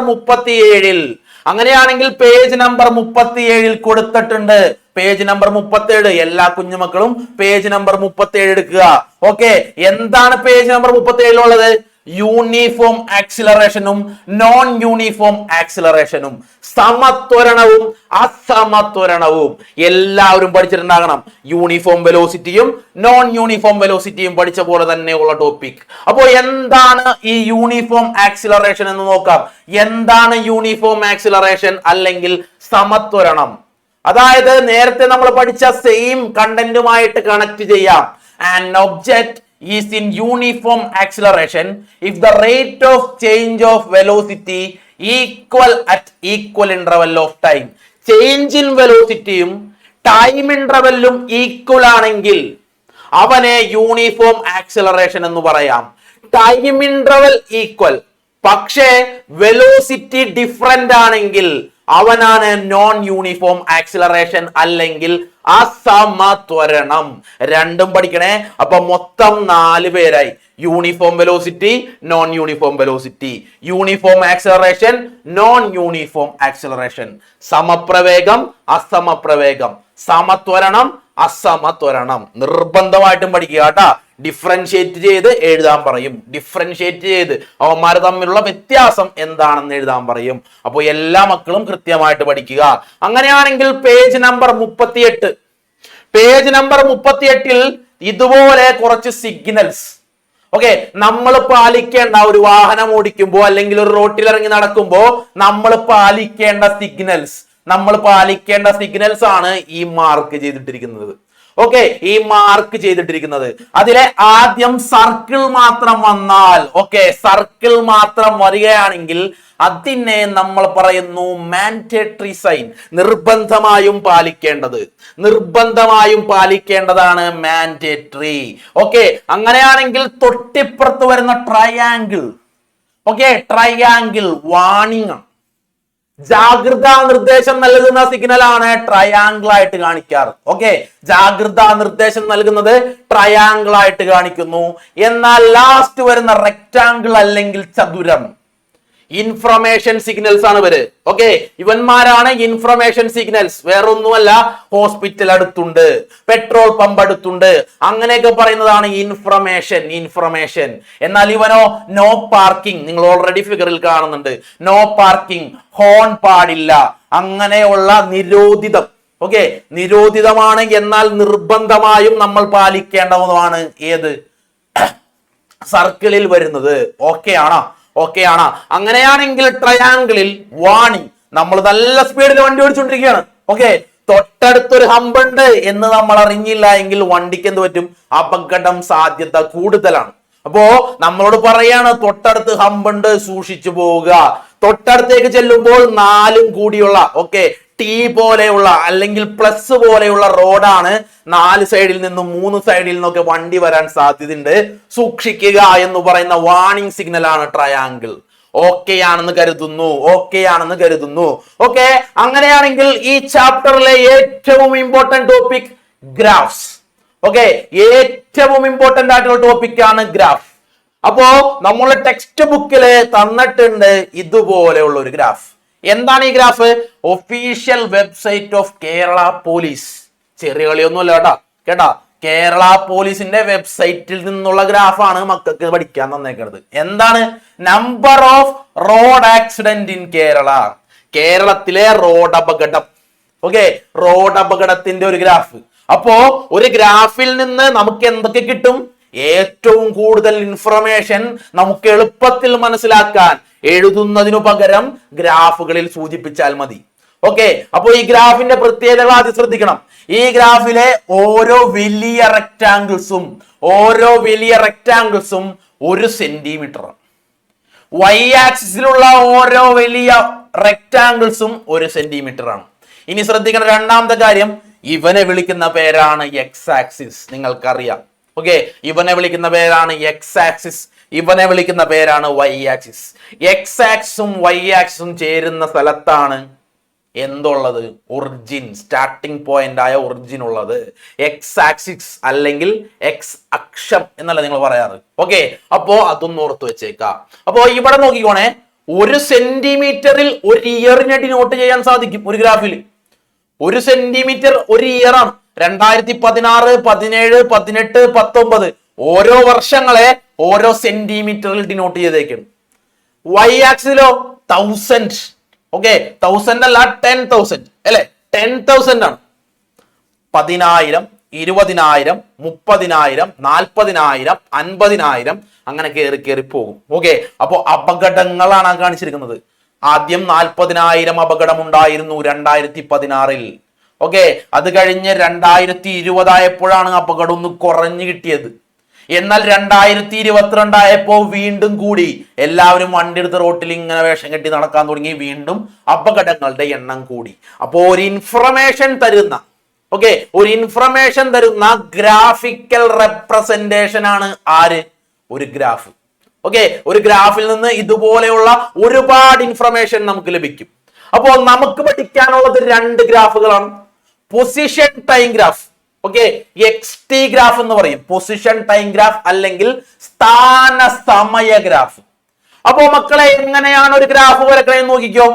37 കൊടുത്തിട്ടുണ്ട്. പേജ് നമ്പർ 37 എല്ലാ കുഞ്ഞുമക്കളും പേജ് നമ്പർ 37 എടുക്കുക. ഓക്കെ, എന്താണ് പേജ് നമ്പർ 37 ഉള്ളത്? യൂണിഫോം ആക്സിലറേഷനും നോൺ യൂണിഫോം ആക്സിലറേഷനും, സമത്വരണവും അസമത്വരണവും എല്ലാവരും പഠിച്ചിട്ടുണ്ടാകണം. യൂണിഫോം വെലോസിറ്റിയും നോൺ യൂണിഫോം വെലോസിറ്റിയും പഠിച്ച പോലെ തന്നെയുള്ള ടോപ്പിക്. അപ്പോൾ എന്താണ് ഈ യൂണിഫോം ആക്സിലറേഷൻ എന്ന് നോക്കാം. എന്താണ് യൂണിഫോം ആക്സിലറേഷൻ അല്ലെങ്കിൽ സമത്വരണം? അതായത് നേരത്തെ നമ്മൾ പഠിച്ച സെയിം കണ്ടന്റുമായിട്ട് കണക്ട് ചെയ്യാം. An object is in uniform acceleration if the rate of change of velocity equal at equal interval of time. Change in വെലോസിറ്റിയും ടൈം ഇന്റർവെല്ലും ഈക്വൽ ആണെങ്കിൽ അവനെ യൂണിഫോം ആക്സിലറേഷൻ എന്ന് പറയാം. ടൈം ഇന്റർവെൽ ഈക്വൽ പക്ഷേ വെലോസിറ്റി ഡിഫറന്റ് ആണെങ്കിൽ അവനാണ് നോൺ യൂണിഫോം ആക്സിലറേഷൻ അല്ലെങ്കിൽ അസമത്വരണം. രണ്ടും പഠിക്കണേ. അപ്പൊ മൊത്തം 4 പേരായി. Uniform velocity, non uniform velocity, uniform acceleration, non uniform acceleration, സമപ്രവേഗം, അസമപ്രവേഗം, സമത്വരണം, അസമത്വരണം. നിർബന്ധമായിട്ടും പഠിക്കുക കേട്ടാ. ഡിഫറൻഷിയേറ്റ് ചെയ്ത് എഴുതാൻ പറയും. ഡിഫറൻഷിയേറ്റ് ചെയ്ത് അവന്മാർ തമ്മിലുള്ള വ്യത്യാസം എന്താണെന്ന് എഴുതാൻ പറയും. അപ്പോൾ എല്ലാ മക്കളും കൃത്യമായിട്ട് പഠിക്കുക. അങ്ങനെയാണെങ്കിൽ പേജ് നമ്പർ 38, പേജ് നമ്പർ 38 ഇതുപോലെ കുറച്ച് സിഗ്നൽസ്, ഓക്കെ, നമ്മൾ പാലിക്കേണ്ട, ഒരു വാഹനം ഓടിക്കുമ്പോൾ അല്ലെങ്കിൽ ഒരു റോട്ടിൽ ഇറങ്ങി നടക്കുമ്പോൾ നമ്മൾ പാലിക്കേണ്ട സിഗ്നൽസ് ആണ് ഈ മാർക്ക് ചെയ്തിട്ടിരിക്കുന്നത്. ഓക്കെ, ഈ മാർക്ക് ചെയ്തിട്ടിരിക്കുന്നത്. അതിലെ ആദ്യം സർക്കിൾ മാത്രം വന്നാൽ, ഓക്കെ, സർക്കിൾ മാത്രം വരികയാണെങ്കിൽ അതിനെ നമ്മൾ പറയുന്നു മാൻഡേറ്ററി സൈൻ. നിർബന്ധമായും പാലിക്കേണ്ടതാണ് മാൻഡേറ്ററി. ഓക്കെ, അങ്ങനെയാണെങ്കിൽ തൊട്ടിപ്പുറത്ത് വരുന്ന ട്രയാങ്കിൾ, ഓക്കെ, ട്രയാങ്കിൾ വാണിംഗ്, ജാഗ്രതാ നിർദ്ദേശം നൽകുന്ന സിഗ്നലാണ് ട്രയാങ്കിൾ ആയിട്ട് കാണിക്കാറ്. ഓക്കെ, ജാഗ്രതാ നിർദ്ദേശം നൽകുന്നത് ട്രയാങ്കിൾ ആയിട്ട് കാണിക്കുന്നു. എന്നാൽ ലാസ്റ്റ് വരുന്ന റെക്ടാങ്കിൾ അല്ലെങ്കിൽ ചതുരം ഇൻഫർമേഷൻ സിഗ്നൽസ് ആണ് ഇവര്. ഓക്കെ, ഇവന്മാരാണ് ഇൻഫർമേഷൻ സിഗ്നൽസ്. വേറൊന്നുമല്ല, ഹോസ്പിറ്റൽ അടുത്തുണ്ട്, പെട്രോൾ പമ്പ് അടുത്തുണ്ട്, അങ്ങനെയൊക്കെ പറയുന്നതാണ് ഇൻഫർമേഷൻ. എന്നാൽ ഇവനോ നോ പാർക്കിംഗ്, നിങ്ങൾ ഓൾറെഡി ഫിഗറിൽ കാണുന്നുണ്ട്, നോ പാർക്കിംഗ്, ഹോൺ പാടില്ല, അങ്ങനെയുള്ള നിരോധിതം. ഓക്കെ, നിരോധിതമാണ് എന്നാൽ നിർബന്ധമായും നമ്മൾ പാലിക്കേണ്ടതുമാണ് ഏത് സർക്കിളിൽ വരുന്നത്. ഓക്കെ ആണോ? അങ്ങനെയാണെങ്കിൽ ട്രയാങ്കിളിൽ വാണിംഗ്, നമ്മൾ നല്ല സ്പീഡിൽ വണ്ടി ഓടിച്ചുകൊണ്ടിരിക്കുകയാണ്. ഓക്കെ, തൊട്ടടുത്തൊരു ഹമ്പ് ഉണ്ട് എന്ന് നമ്മൾ അറിഞ്ഞില്ല എങ്കിൽ വണ്ടിക്ക് എന്ത് പറ്റും? അപകടം സാധ്യത കൂടുതലാണ്. അപ്പോ നമ്മളോട് പറയാണ് തൊട്ടടുത്ത് ഹമ്പ് ഉണ്ട്, സൂക്ഷിച്ചു പോവുക. തൊട്ടടുത്തേക്ക് ചെല്ലുമ്പോൾ 4 കൂടിയുള്ള, ഓക്കെ, ടി പോലെയുള്ള അല്ലെങ്കിൽ പ്ലസ് പോലെയുള്ള റോഡാണ്. 4 സൈഡിൽ നിന്നും 3 സൈഡിൽ നിന്നൊക്കെ വണ്ടി വരാൻ സാധ്യതയുണ്ട്, സൂക്ഷിക്കുക എന്ന് പറയുന്ന വാണിംഗ് സിഗ്നൽ ആണ് ട്രയാങ്കിൾ. ഓക്കെ ആണെന്ന് കരുതുന്നു. ഓക്കെ, അങ്ങനെയാണെങ്കിൽ ഈ ചാപ്റ്ററിലെ ഏറ്റവും ഇമ്പോർട്ടന്റ് ടോപ്പിക് ഗ്രാഫ്സ്. ഓക്കെ, ഏറ്റവും ഇമ്പോർട്ടന്റ് ആയിട്ടുള്ള ടോപ്പിക് ആണ് ഗ്രാഫ്. അപ്പോ നമ്മളെ ടെക്സ്റ്റ് ബുക്കില് തന്നിട്ടുണ്ട് ഇതുപോലെയുള്ള ഒരു ഗ്രാഫ്. എന്താണ് ഈ graph? Official website of Kerala police. ചെറിയ കളിയൊന്നുമല്ല കേട്ടാ. കേരള പോലീസിന്റെ വെബ്സൈറ്റിൽ നിന്നുള്ള ഗ്രാഫാണ് മക്കൾക്ക് പഠിക്കാൻ തന്നേക്കുന്നത്. എന്താണ്? Number off road accident in Kerala. കേരളത്തിലെ റോഡ് അപകടം. ഓക്കെ, റോഡ് അപകടത്തിന്റെ ഒരു ഗ്രാഫ്. അപ്പോ ഒരു ഗ്രാഫിൽ നിന്ന് നമുക്ക് എന്തൊക്കെ കിട്ടും? ഏറ്റവും കൂടുതൽ ഇൻഫർമേഷൻ നമുക്ക് എളുപ്പത്തിൽ മനസ്സിലാക്കാൻ എഴുതുന്നതിനു പകരം ഗ്രാഫുകളിൽ സൂചിപ്പിച്ചാൽ മതി. ഓക്കെ, അപ്പൊ ഈ ഗ്രാഫിന്റെ പ്രത്യേകത ആദ്യം ശ്രദ്ധിക്കണം. ഈ ഗ്രാഫിലെ ഓരോ വലിയ റെക്ടാങ്കിൾസും 1 സെന്റിമീറ്റർ. വൈ ആക്സിസിലുള്ള ഓരോ വലിയ റെക്ടാങ്കിൾസും 1 സെന്റിമീറ്റർ ആണ്. ഇനി ശ്രദ്ധിക്കണം, രണ്ടാമത്തെ കാര്യം, ഇവനെ വിളിക്കുന്ന പേരാണ് എക്സ് ആക്സിസ്. നിങ്ങൾക്കറിയാം. ഓക്കെ, ഇവനെ വിളിക്കുന്ന പേരാണ് എക്സ് ആക്സിസ്, ഇവനെ വിളിക്കുന്ന പേരാണ് വൈ ആക്സിസ്. എക്സ് ആക്സിസും വൈ ആക്സിസും ചേരുന്ന സ്ഥലത്താണ് എന്തുള്ളത്? ഒറിജിൻ, സ്റ്റാർട്ടിംഗ് പോയിന്റ് ആയ ഒറിജിൻ ഉള്ളത്. എക്സ് ആക്സിസ് അല്ലെങ്കിൽ എക്സ് അക്ഷം എന്നല്ല നിങ്ങൾ പറയാറ്. ഓക്കെ, അപ്പോ അതൊന്നും ഓർത്ത് വെച്ചേക്കാം. അപ്പോ ഇവിടെ നോക്കിക്കോണേ, 1 സെന്റിമീറ്ററിൽ ഒരു ഇയറിനെ ഡിനോട്ട് ചെയ്യാൻ സാധിക്കും. ഒരു ഗ്രാഫിൽ 1 സെന്റിമീറ്റർ ഒരു ഇയർ ആണ്. 2016, 17, 18, 19 ഓരോ വർഷങ്ങളെ ഓരോ സെന്റിമീറ്ററിൽ ഡിനോട്ട് ചെയ്തേക്കണം. വൈ ആക്സിലോ 1000. ഓക്കെ, 1000 അല്ല, 10,000 അല്ലെ? 10,000 ആണ്. 10,000, 20,000, 30,000, 40,000, 50,000 അങ്ങനെ കയറി പോകും. ഓക്കെ, അപ്പോ അപകടങ്ങളാണ് കാണിച്ചിരിക്കുന്നത്. ആദ്യം 40,000 അപകടം ഉണ്ടായിരുന്നു 2016. ഓക്കെ, അത് കഴിഞ്ഞ് 2020 ആയപ്പോഴാണ് അപകടം ഒന്ന് കുറഞ്ഞു കിട്ടിയത്. എന്നാൽ 2022 ആയപ്പോ വീണ്ടും കൂടി. എല്ലാവരും വണ്ടി എടുത്ത് റോട്ടിൽ ഇങ്ങനെ വേഷം കെട്ടി നടക്കാൻ തുടങ്ങി. വീണ്ടും അപകടങ്ങളുടെ എണ്ണം കൂടി. അപ്പോ ഒരു ഇൻഫർമേഷൻ തരുന്ന ഒരു ഇൻഫർമേഷൻ തരുന്ന ഗ്രാഫിക്കൽ റെപ്രസെന്റേഷൻ ആണ് ആര്? ഒരു ഗ്രാഫ്. ഒരു ഗ്രാഫിൽ നിന്ന് ഇതുപോലെയുള്ള ഒരുപാട് ഇൻഫർമേഷൻ നമുക്ക് ലഭിക്കും. അപ്പോൾ നമുക്ക് പഠിക്കാനുള്ളത് 2 ഗ്രാഫുകളാണ്. Position time graph, XT graph എന്ന് പറയും. പൊസിഷൻ ടൈം ഗ്രാഫ് അല്ലെങ്കിൽ സ്ഥാന സമയ ഗ്രാഫ്. അപ്പോ മക്കളെ എങ്ങനെയാണ് ഒരു ഗ്രാഫ് വരക്കണേ നോക്കിക്കോ.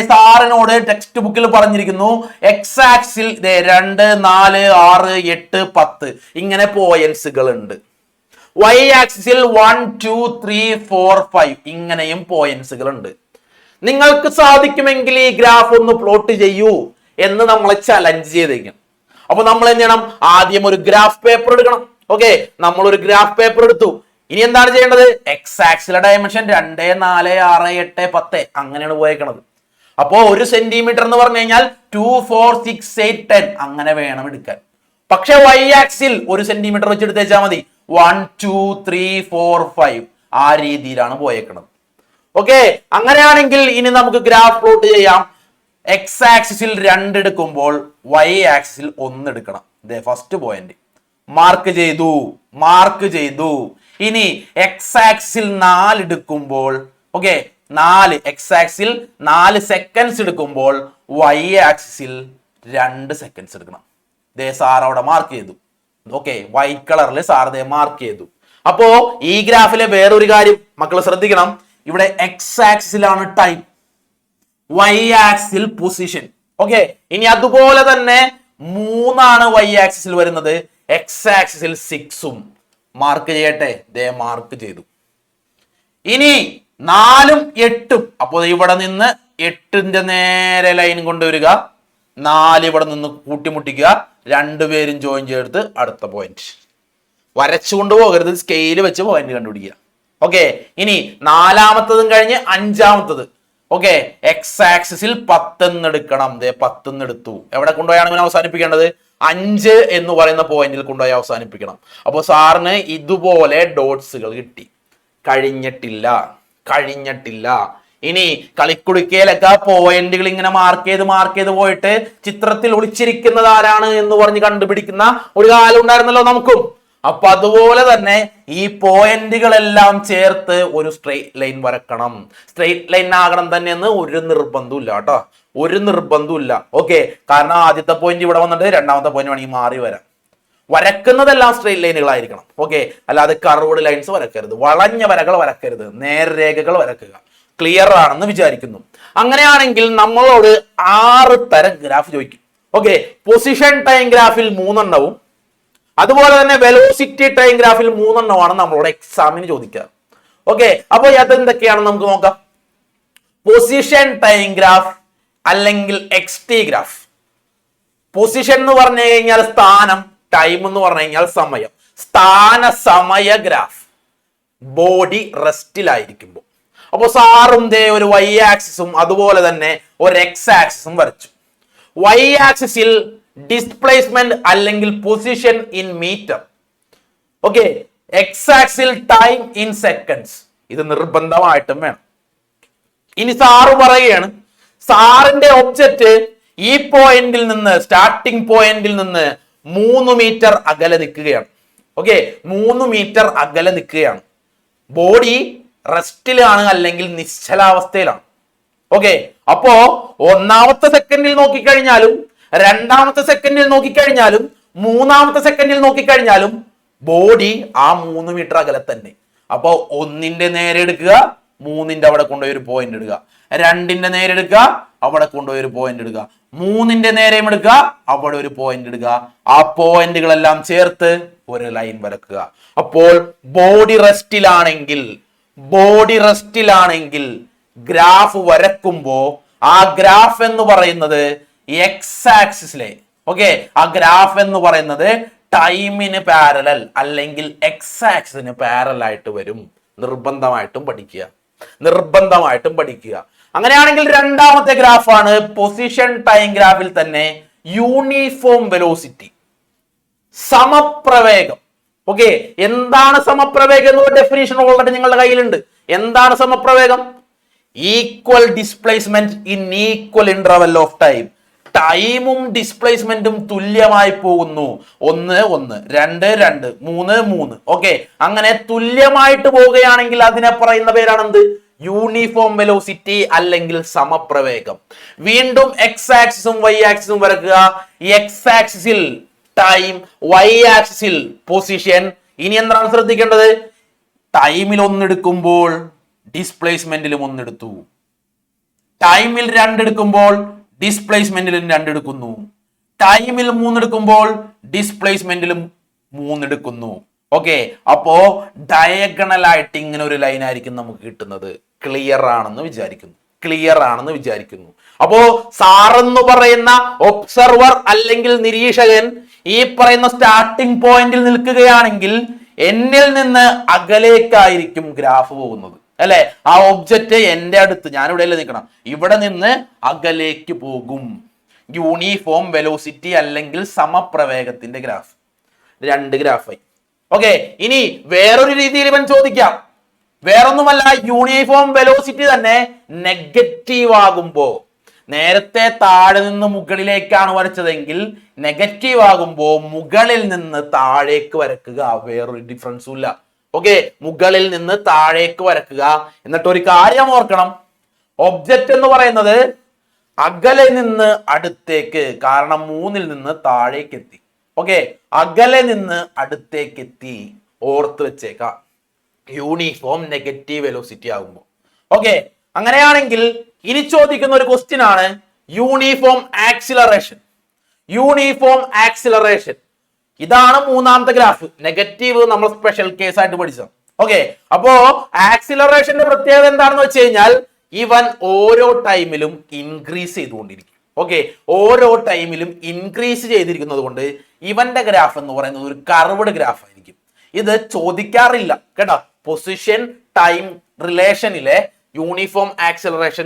സാറിനോട് ടെക്സ്റ്റ് ബുക്കിൽ പറഞ്ഞിരിക്കുന്നു എക്സ് ആക്സിൽ 2, 4, 6, 8, 10 ഇങ്ങനെ പോയിന്റ്സുകൾ ഉണ്ട്. Y ആക്സിസിൽ 1, 2, 3, 4, 5 ഇങ്ങനെയും പോയിന്റ്സുകൾ ഉണ്ട്. നിങ്ങൾക്ക് സാധിക്കുമെങ്കിൽ ഈ ഗ്രാഫ് ഒന്ന് പ്ലോട്ട് ചെയ്യൂ എന്ന് നമ്മളെ ചലഞ്ച് ചെയ്തേക്കണം. അപ്പൊ നമ്മൾ എന്ത് ചെയ്യണം? ആദ്യം ഒരു ഗ്രാഫ് പേപ്പർ എടുക്കണം. നമ്മൾ ഒരു ഗ്രാഫ് പേപ്പർ എടുത്തു. ഇനി എന്താണ് ചെയ്യേണ്ടത്? എക്സ് ആക്സിലെ ഡയമെൻഷൻ 2, 4, 6, 8, 10 അങ്ങനെയാണ് പോയേക്കണത്. അപ്പോ 1 സെന്റിമീറ്റർ എന്ന് പറഞ്ഞു കഴിഞ്ഞാൽ 2, 4, 6, 8, 10 അങ്ങനെ വേണം എടുക്കാൻ. പക്ഷെ Y ആക്സിൽ 1 സെന്റിമീറ്റർ വെച്ച് എടുത്തേച്ചാൽ മതി. 1, 2, 3, 4, 5 ആ രീതിയിലാണ് പോയേക്കുന്നത്. അങ്ങനെയാണെങ്കിൽ ഇനി നമുക്ക് ഗ്രാഫ് പ്ലോട്ട് ചെയ്യാം. എക്സ് ആക്സിസിൽ 2 എടുക്കുമ്പോൾ Y ആക്സിസിൽ 1 എടുക്കണം. ഫസ്റ്റ് പോയിന്റ് മാർക്ക് ചെയ്തു. ഇനി എക്സ് ആക്സിൽ 4 എടുക്കുമ്പോൾ 4 എക്സ് ആക്സിൽ 4 സെക്കൻഡ്സ് എടുക്കുമ്പോൾ Y ആക്സിസിൽ 2 സെക്കൻഡ്സ് എടുക്കണം. സാർ അവിടെ മാർക്ക് ചെയ്തു. വൈറ്റ് കളറിൽ സാർ മാർക്ക് ചെയ്തു. അപ്പോ ഈ ഗ്രാഫിലെ വേറൊരു കാര്യം മക്കൾ ശ്രദ്ധിക്കണം. ഇവിടെ എക്സ് ആക്സിലാണ് ടൈം, Y ആക്സിൽ പൊസിഷൻ. ഇനി അതുപോലെ തന്നെ 3 Y ആക്സിസിൽ വരുന്നത്, എക്സ് ആക്സിസിൽ 6 മാർക്ക് ചെയ്യട്ടെ. മാർക്ക് ചെയ്തു. ഇനി 4ഉം 8ഉം. അപ്പോൾ ഇവിടെ നിന്ന് 8ന്റെ നേരെ ലൈൻ കൊണ്ടുവരിക. 4 ഇവിടെ നിന്ന് കൂട്ടിമുട്ടിക്കുക. 2 പേരും ജോയിൻ ചെയ്തെടുത്ത് അടുത്ത പോയിന്റ് വരച്ചുകൊണ്ട് പോകരുത്, സ്കെയിൽ വെച്ച് പോയിന്റ് കണ്ടുപിടിക്കുക. ഇനി 4ാമത്തതും കഴിഞ്ഞ് 5ാമത്തത്. എക്സ് ആക്സിസിൽ 10 എടുക്കണം. 10 എടുത്തു. എവിടെ കൊണ്ടുപോയാണ് ഇവനെ അവസാനിപ്പിക്കേണ്ടത്? 5 എന്ന് പറയുന്ന പോയിന്റിൽ കൊണ്ടുപോയി അവസാനിപ്പിക്കണം. അപ്പോൾ സാറിന് ഇതുപോലെ ഡോട്ട്സുകൾ കിട്ടി. കഴിഞ്ഞിട്ടില്ല. ഇനി കളിക്കുടുക്കയിലൊക്കെ പോയിന്റുകൾ ഇങ്ങനെ മാർക്ക് ചെയ്ത് പോയിട്ട് ചിത്രത്തിൽ ഒളിച്ചിരിക്കുന്നത് ആരാണ് എന്ന് പറഞ്ഞ് കണ്ടുപിടിക്കുന്ന ഒരു കാലം ഉണ്ടായിരുന്നല്ലോ നമുക്കും. അപ്പൊ അതുപോലെ തന്നെ ഈ പോയിന്റുകളെല്ലാം ചേർത്ത് ഒരു സ്ട്രെയിറ്റ് ലൈൻ വരക്കണം. സ്ട്രെയിറ്റ് ലൈൻ ആകണം തന്നെ എന്ന് ഒരു നിർബന്ധമില്ല കേട്ടോ. കാരണം ആദ്യത്തെ പോയിന്റ് ഇവിടെ വന്നിട്ട് 2ാമത്തെ പോയിന്റ് വേണമെങ്കിൽ മാറി വരാം. വരക്കുന്നതെല്ലാം സ്ട്രെയിറ്റ് ലൈനുകളായിരിക്കണം. അല്ലാതെ കർവ്ഡ് ലൈൻസ് വരക്കരുത്, വളഞ്ഞ വരകൾ വരക്കരുത്, നേർരേഖകൾ വരക്കുക. ക്ലിയർ ആണെന്ന് വിചാരിക്കുന്നു. അങ്ങനെയാണെങ്കിൽ നമ്മളോട് 6 തരം ഗ്രാഫ് ചോദിക്കും. പൊസിഷൻ ടൈം ഗ്രാഫിൽ 3 എണ്ണവും അതുപോലെ തന്നെ വെലോസിറ്റി ടൈം ഗ്രാഫിൽ 3 എണ്ണമാണ് നമ്മളോട് എക്സാമിന് ചോദിക്കുക. അപ്പൊ അതെന്തൊക്കെയാണെന്ന് നമുക്ക് നോക്കാം. പൊസിഷൻ ടൈം ഗ്രാഫ് അല്ലെങ്കിൽ XT ഗ്രാഫ്. പൊസിഷൻ എന്ന് പറഞ്ഞു കഴിഞ്ഞാൽ സ്ഥാനം, ടൈം എന്ന് പറഞ്ഞു കഴിഞ്ഞാൽ സമയം. സ്ഥാന സമയ ഗ്രാഫ് ബോഡി റെസ്റ്റിലായിരിക്കുമ്പോൾ. അപ്പൊ സാറും ഒരു Y ആക്സിസും അതുപോലെ തന്നെ ഒരു എക്സ് ആക്സിസും വരച്ചു. Y ആക്സിസിൽ ഡിസ്പ്ലേസ്മെന്റ് അല്ലെങ്കിൽ position in metre. X axis time in seconds. ഇത് നിർബന്ധമായിട്ടും വേണം. ഇനി സാറ് പറയുകയാണ്, സാറിന്റെ ഒബ്ജക്റ്റ് ഈ പോയിന്റിൽ നിന്ന്, സ്റ്റാർട്ടിംഗ് പോയിന്റിൽ നിന്ന് 3 മീറ്റർ അകലെ നിൽക്കുകയാണ്. 3 മീറ്റർ അകലെ നിൽക്കുകയാണ്. ബോഡി റെസ്റ്റിലാണ് അല്ലെങ്കിൽ നിശ്ചലാവസ്ഥയിലാണ്. അപ്പോ 1ാമത്തെ സെക്കൻഡിൽ നോക്കിക്കഴിഞ്ഞാലും 2ാമത്തെ സെക്കൻഡിൽ നോക്കിക്കഴിഞ്ഞാലും 3ാമത്തെ സെക്കൻഡിൽ നോക്കിക്കഴിഞ്ഞാലും ബോഡി ആ 3 മീറ്റർ അകലെ തന്നെ. അപ്പോ 1ന്റെ നേരെ എടുക്കുക, 3ന്റെ അവിടെ കൊണ്ടുപോയി ഒരു പോയിന്റ് ഇടുക. 2ന്റെ നേരെ എടുക്കുക, അവിടെ കൊണ്ടുപോയി ഒരു പോയിന്റ് ഇടുക. 3ന്റെ നേരെയും എടുക്കുക, അവിടെ ഒരു പോയിന്റ് ഇടുക. ആ പോയിന്റുകളെല്ലാം ചേർത്ത് ഒരു ലൈൻ വരക്കുക. അപ്പോൾ ബോഡി റെസ്റ്റിലാണെങ്കിൽ ഗ്രാഫ് വരക്കുമ്പോ ആ ഗ്രാഫ് എന്ന് പറയുന്നത് എക്സ് ആക്സിസിലെ ആ ഗ്രാഫ് എന്ന് പറയുന്നത് ടൈമിന് പാരലൽ അല്ലെങ്കിൽ എക്സ് ആക്സിന് പാരലൽ ആയിട്ട് വരും. നിർബന്ധമായിട്ടും പഠിക്കുക. അങ്ങനെയാണെങ്കിൽ 2ാമത്തെ ഗ്രാഫാണ് പൊസിഷൻ ടൈം ഗ്രാഫിൽ തന്നെ യൂണിഫോം വെലോസിറ്റി, സമപ്രവേഗം. ഓക്കെ, എന്താണ് സമപ്രവേഗം എന്നുള്ള ഡെഫിനിഷൻ ഓൾറെഡി നിങ്ങളുടെ കയ്യിലുണ്ട്. എന്താണ് സമപ്രവേഗം? Equal displacement in equal interval of time. ടൈമും ഡിസ്പ്ലേസ്മെന്റും തുല്യമായി പോകുന്നു. 1 1 2 2 3 3. ഓക്കെ, അങ്ങനെ തുല്യമായിട്ട് പോവുകയാണെങ്കിൽ അതിനെ പറയുന്ന പേരാണ് എന്ത്? യൂണിഫോം വെലോസിറ്റി അല്ലെങ്കിൽ സമപ്രവേഗം. വീണ്ടും എക്സ് ആക്സിസും വൈ ആക്സിസും വരക്കുക. എക്സ് ആക്സിസിൽ ടൈം, വൈ ആക്സിസിൽ പൊസിഷൻ. ഇനി എന്താണ് ശ്രദ്ധിക്കേണ്ടത്? ടൈമിൽ ഒന്നെടുക്കുമ്പോൾ ഡിസ്പ്ലേസ്മെന്റിലും ഒന്നെടുത്തു, ടൈമിൽ 2 എടുക്കുമ്പോൾ ഡിസ്പ്ലേസ്മെന്റിലും 2 എടുക്കുന്നു, ടൈമിൽ 3 എടുക്കുമ്പോൾ ഡിസ്പ്ലേസ്മെന്റിലും 3 എടുക്കുന്നു. ഓക്കെ, അപ്പോ ഡയഗണൽ ആയിട്ട് ഇങ്ങനെ ഒരു ലൈൻ ആയിരിക്കും നമുക്ക് കിട്ടുന്നത്. ക്ലിയർ ആണെന്ന് വിചാരിക്കുന്നു. അപ്പോ സാറെന്ന് പറയുന്ന ഒബ്സർവർ അല്ലെങ്കിൽ നിരീക്ഷകൻ ഈ പറയുന്ന സ്റ്റാർട്ടിംഗ് പോയിന്റിൽ നിൽക്കുകയാണെങ്കിൽ എന്നിൽ നിന്ന് അകലേക്കായിരിക്കും ഗ്രാഫ് പോകുന്നത്, അല്ലെ? ആ ഒബ്ജക്റ്റ് എന്റെ അടുത്ത്, ഞാൻ ഇവിടെ അല്ലേ നിൽക്കണം, ഇവിടെ നിന്ന് അകലേക്ക് പോകും. യൂണിഫോം വെലോസിറ്റി അല്ലെങ്കിൽ സമപ്രവേഗത്തിന്റെ ഗ്രാഫ്. 2 ഗ്രാഫായി. ഓക്കെ, ഇനി വേറൊരു രീതിയിൽ ഇവൻ ചോദിക്കാം. വേറൊന്നുമല്ല, യൂണിഫോം വെലോസിറ്റി തന്നെ നെഗറ്റീവ് ആകുമ്പോ, നേരത്തെ താഴെ നിന്ന് മുകളിലേക്കാണ് വരച്ചതെങ്കിൽ നെഗറ്റീവ് ആകുമ്പോ മുകളിൽ നിന്ന് താഴേക്ക് വരക്കുക. വേറൊരു ഡിഫറൻസും ഇല്ല. ഓക്കെ, മുകളിൽ നിന്ന് താഴേക്ക് വരക്കുക. എന്നിട്ട് ഒരു കാര്യം ഓർക്കണം, ഒബ്ജക്റ്റ് എന്ന് പറയുന്നത് അകലെ നിന്ന് അടുത്തേക്ക്, കാരണം 3ൽ നിന്ന് താഴേക്ക് എത്തി. ഓക്കെ, അകലെ നിന്ന് അടുത്തേക്ക് എത്തി, ഓർത്ത് വെച്ചേക്കാം. യൂണിഫോം നെഗറ്റീവ് വെലോസിറ്റി ആകുമ്പോൾ. ഓക്കെ, അങ്ങനെയാണെങ്കിൽ ഇനി ചോദിക്കുന്ന ഒരു ക്വസ്റ്റ്യൻ ആണ് യൂണിഫോം ആക്സിലറേഷൻ. ഇതാണ് 3ാമത്തെ ഗ്രാഫ്. നെഗറ്റീവ് നമ്മൾ സ്പെഷ്യൽ കേസ് ആയിട്ട് പഠിച്ചത്. ഓക്കെ, അപ്പോ ആക്സിലറേഷന്റെ പ്രത്യേകത എന്താണെന്ന് വെച്ച് കഴിഞ്ഞാൽ ഇവൻ ഓരോ ടൈമിലും ഇൻക്രീസ് ചെയ്തുകൊണ്ടിരിക്കും. ഓക്കെ, ഓരോ ടൈമിലും ഇൻക്രീസ് ചെയ്തിരിക്കുന്നത് കൊണ്ട് ഇവന്റെ ഗ്രാഫ് എന്ന് പറയുന്നത് ഒരു കർവ്ഡ് ഗ്രാഫ് ആയിരിക്കും. ഇത് ചോദിക്കാറില്ല കേട്ടോ. പൊസിഷൻ ടൈം റിലേഷനിലെ യൂണിഫോം ആക്സിലറേഷൻ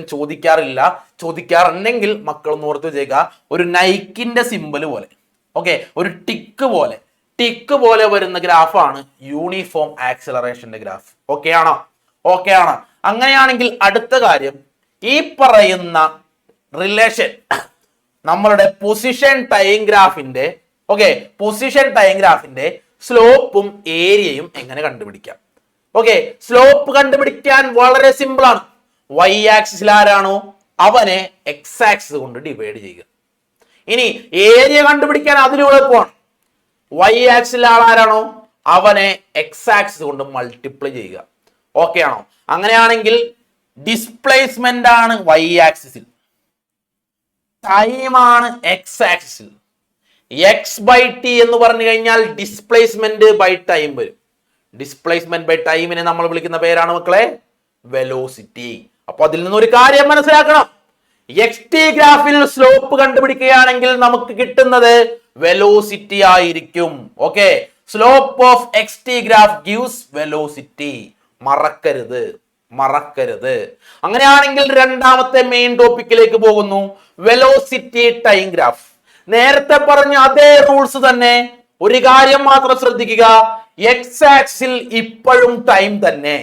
ചോദിക്കാറുണ്ടെങ്കിൽ മക്കളൊന്ന് ഓർത്ത് വെച്ചേക്കുക, ഒരു നൈക്കിന്റെ സിമ്പൽ പോലെ, ഓക്കെ, ഒരു ടിക്ക് പോലെ വരുന്ന ഗ്രാഫാണ് യൂണിഫോം ആക്സിലറേഷന്റെ ഗ്രാഫ്. ഓക്കെ ആണോ? അങ്ങനെയാണെങ്കിൽ അടുത്ത കാര്യം, ഈ പറയുന്ന റിലേഷൻ നമ്മളുടെ പൊസിഷൻ ടൈം ഗ്രാഫിന്റെ സ്ലോപ്പും ഏരിയയും എങ്ങനെ കണ്ടുപിടിക്കാം? ഓക്കെ, സ്ലോപ്പ് കണ്ടുപിടിക്കാൻ വളരെ സിമ്പിൾ ആണ്. വൈ ആക്സിസിൽ ആരാണോ അവനെ എക്സ് ആക്സിസ് കൊണ്ട് ഡിവൈഡ് ചെയ്യുക. ഇനി ഏരിയ കണ്ടുപിടിക്കാൻ അതിലും എളുപ്പമാണ്. വൈ ആക്സിസിൽ ആരാണോ അവനെ എക്സ് ആക്സിസ് കൊണ്ട് മൾട്ടിപ്ലൈ ചെയ്യുക. ഓക്കെ ആണോ? അങ്ങനെയാണെങ്കിൽ ഡിസ്പ്ലേസ്മെന്റ് ആണ് വൈ ആക്സിസിൽ, ടൈം ആണ് എക്സ് ആക്സിസിൽ. എക്സ് ബൈ ടി എന്ന് പറഞ്ഞു കഴിഞ്ഞാൽ ഡിസ്പ്ലേസ്മെന്റ് ബൈ ടൈം വരും. ഡിസ്പ്ലേസ്മെന്റ് ബൈ ടൈമിനെ നമ്മൾ വിളിക്കുന്ന പേരാണ് മക്കളെ വെലോസിറ്റി. അപ്പൊ അതിൽ നിന്നൊരു കാര്യം മനസ്സിലാക്കണം, എക്സ് ടി ഗ്രാഫിൽ സ്ലോപ്പ് കണ്ടുപിടിക്കുകയാണെങ്കിൽ നമുക്ക് കിട്ടുന്നത് വെലോസിറ്റി ആയിരിക്കും. Okay, slope of X T graph gives velocity. മറക്കരുത്. അങ്ങനെയാണെങ്കിൽ രണ്ടാമത്തെ മെയിൻ ടോപ്പിക്കിലേക്ക് പോകുന്നു, വെലോസിറ്റി ടൈം ഗ്രാഫ്. നേരത്തെ പറഞ്ഞ അതേ റൂൾസ് തന്നെ, ഒരു കാര്യം മാത്രം ശ്രദ്ധിക്കുക, എക്സ് ആക്സിൽ ഇപ്പോഴും ടൈം തന്നെ,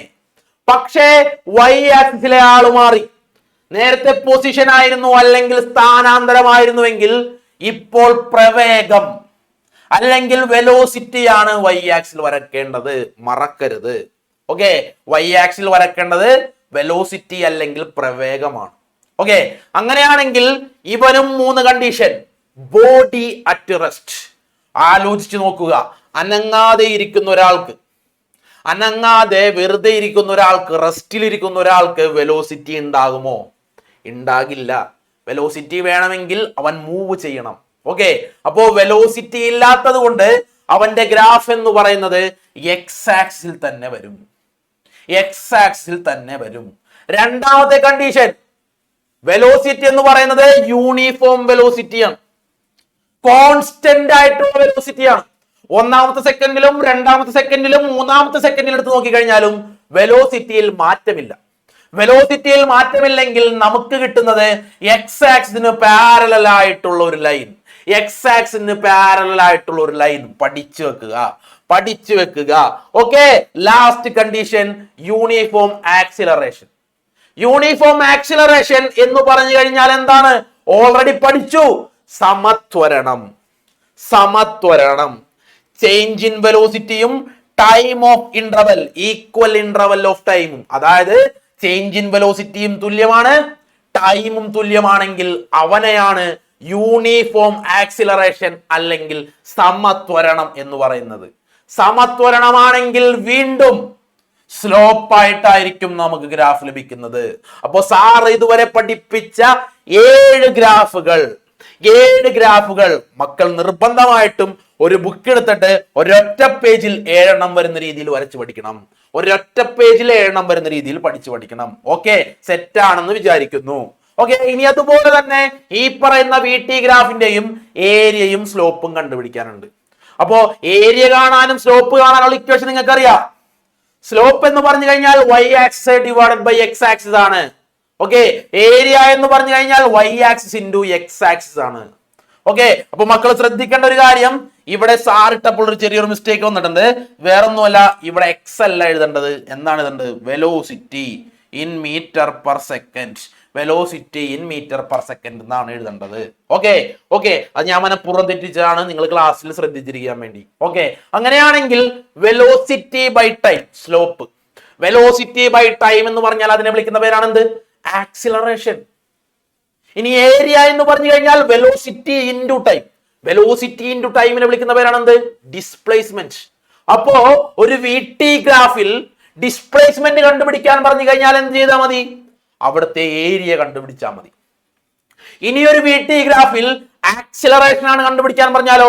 പക്ഷേ വൈ ആക്സിസിലെ ആള് മാറി. നേരത്തെ പൊസിഷൻ ആയിരുന്നു അല്ലെങ്കിൽ സ്ഥാനാന്തരമായിരുന്നുവെങ്കിൽ ഇപ്പോൾ പ്രവേഗം അല്ലെങ്കിൽ വെലോസിറ്റി ആണ് വൈ ആക്സിൽ വരക്കേണ്ടത്. മറക്കരുത്. ഓക്കെ, വൈ ആക്സിൽ വരക്കേണ്ടത് വെലോസിറ്റി അല്ലെങ്കിൽ പ്രവേഗമാണ്. ഓക്കെ, അങ്ങനെയാണെങ്കിൽ ഇവനും 3 കണ്ടീഷൻ. Body at rest. ആലോചിച്ച് നോക്കുക, അനങ്ങാതെ വെറുതെ ഇരിക്കുന്ന ഒരാൾക്ക്, റെസ്റ്റിൽ ഇരിക്കുന്ന ഒരാൾക്ക് വെലോസിറ്റി ഉണ്ടാകുമോ? ഉണ്ടാകില്ല. വെലോസിറ്റി വേണമെങ്കിൽ അവൻ മൂവ് ചെയ്യണം. ഓക്കെ, അപ്പോ വെലോസിറ്റി ഇല്ലാത്തത് കൊണ്ട് അവന്റെ ഗ്രാഫ് എന്ന് പറയുന്നത് എക്സ് ആക്സിൽ തന്നെ വരും. രണ്ടാമത്തെ കണ്ടീഷൻ, വെലോസിറ്റി എന്ന് പറയുന്നത് യൂണിഫോം വെലോസിറ്റിയാണ്, കോൺസ്റ്റന്റ് ആയിട്ടുള്ള വെലോസിറ്റിയാണ്. 1ാമത്തെ സെക്കൻഡിലും 2ാമത്തെ സെക്കൻഡിലും 3ാമത്തെ സെക്കൻഡിലും എടുത്ത് നോക്കിക്കഴിഞ്ഞാലും വെലോസിറ്റിയിൽ മാറ്റമില്ലെങ്കിൽ നമുക്ക് കിട്ടുന്നത് എക്സ് ആക്സിന് പാരലൽ ആയിട്ടുള്ള ഒരു ലൈൻ. പഠിച്ചു വെക്കുക. പഠിച്ചു വെക്കുക. Okay, last condition uniform acceleration. Uniform acceleration എന്ന് പറഞ്ഞു കഴിഞ്ഞാൽ എന്താണ്? ഓൾറെഡി പഠിച്ചു. സമത്വരണം. സമത്വരണം. ചേഞ്ച് ഇൻ വെലോസിറ്റിയും time of interval equal interval of ടൈമും, അതായത് ചേഞ്ച് ഇൻ വെലോസിറ്റിയും തുല്യമാണ്, ടൈമും തുല്യമാണെങ്കിൽ അവനെയാണ് യൂണിഫോം ആക്സിലറേഷൻ അല്ലെങ്കിൽ സമത്വരണം എന്ന് പറയുന്നത്. സമത്വരണമാണെങ്കിൽ വീണ്ടും സ്ലോപ്പ് ആയിട്ടായിരിക്കും നമുക്ക് ഗ്രാഫ് ലഭിക്കുന്നത്. അപ്പോ സാർ ഇതുവരെ പഠിപ്പിച്ച 7 ഗ്രാഫുകൾ മക്കൾ നിർബന്ധമായിട്ടും ഒരു ബുക്ക് എടുത്തിട്ട് ഒരൊറ്റ പേജിൽ 7 എണ്ണം വരുന്ന രീതിയിൽ വരച്ചു പഠിക്കണം. ഒരൊറ്റ പേജിൽ 7 എണ്ണം വരുന്ന രീതിയിൽ പഠിച്ചു പഠിക്കണം. ഓക്കെ, സെറ്റ് ആണെന്ന് വിചാരിക്കുന്നു. ഓക്കെ, ഇനി അതുപോലെ തന്നെ ഈ പറയുന്ന VT ഗ്രാഫിന്റെയും ഏരിയയും സ്ലോപ്പും കണ്ടുപിടിക്കാനുണ്ട്. അപ്പോ ഏരിയ കാണാനും സ്ലോപ്പ് കാണാനുള്ള ഇക്വേഷൻ നിങ്ങൾക്ക് അറിയാം. സ്ലോപ്പ് എന്ന് പറഞ്ഞു കഴിഞ്ഞാൽ y axis divided by x axis ആണ്. ഓക്കെ, ഏരിയ എന്ന് പറഞ്ഞു കഴിഞ്ഞാൽ y axis into x axis ആണ്. ഓക്കെ, അപ്പൊ മക്കൾ ശ്രദ്ധിക്കേണ്ട ഒരു കാര്യം, ഇവിടെ സാർ ഇട്ടപ്പോൾ ഒരു ചെറിയൊരു മിസ്റ്റേക്ക് വന്നിട്ടുണ്ട്. വേറൊന്നുമല്ല, ഇവിടെ x അല്ല എഴുതേണ്ടത്. എന്താണ് എഴുതേണ്ടത്? Velocity in metre per second. Velocity in metre per second എന്നാണ് എഴുതേണ്ടത്. ഓക്കെ, അത് ഞാൻ മനഃപൂർവ്വം തെറ്റിച്ചതാണ്, നിങ്ങൾ ക്ലാസ്സിൽ ശ്രദ്ധിച്ചിരിക്കാൻ വേണ്ടി. ഓക്കെ, അങ്ങനെയാണെങ്കിൽ velocity by time slope. Velocity by time എന്ന് പറഞ്ഞാൽ അതിനെ വിളിക്കുന്ന പേരാണ് എന്ത്? ആക്സിലറേഷൻ. ഇനി ഏരിയ എന്ന് പറഞ്ഞു കഴിഞ്ഞാൽ velocity into time. Velocity into ടൈമിനെ വിളിക്കുന്ന പേരാണ് എന്ത്? ഡിസ്പ്ലേസ്മെന്റ്. അപ്പോ ഒരു VT ഗ്രാഫിൽ ഡിസ്പ്ലേസ്മെന്റ് കണ്ടുപിടിക്കാൻ പറഞ്ഞു കഴിഞ്ഞാൽ എന്ത് ചെയ്താൽ മതി? അവിടുത്തെ ഏരിയ കണ്ടുപിടിച്ചാൽ മതി. ഇനി ഒരു VT ഗ്രാഫിൽ ആക്സിലറേഷൻ ആണ് കണ്ടുപിടിക്കാൻ പറഞ്ഞാലോ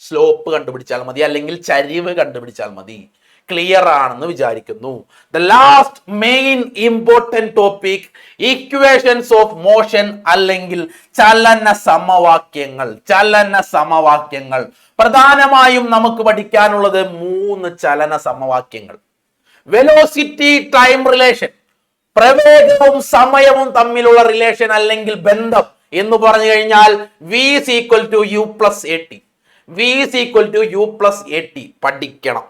സ്ലോപ്പ് കണ്ടുപിടിച്ചാൽ മതി, അല്ലെങ്കിൽ ചരിവ് കണ്ടുപിടിച്ചാൽ മതി. ക്ലിയർ ആണെന്ന് വിചാരിക്കുന്നു. The last main important topic equations of motion അല്ലെങ്കിൽ ചലന സമവാക്യങ്ങൾ. പ്രധാനമായും നമുക്ക് പഠിക്കാനുള്ളത് 3 ചലന സമവാക്യങ്ങൾ. വെലോസിറ്റി ടൈം റിലേഷൻ, പ്രവേഗവും സമയവും തമ്മിലുള്ള റിലേഷൻ അല്ലെങ്കിൽ ബന്ധം എന്ന് പറഞ്ഞു കഴിഞ്ഞാൽ v is equal to u plus at. v is equal to u plus at പഠിക്കണം.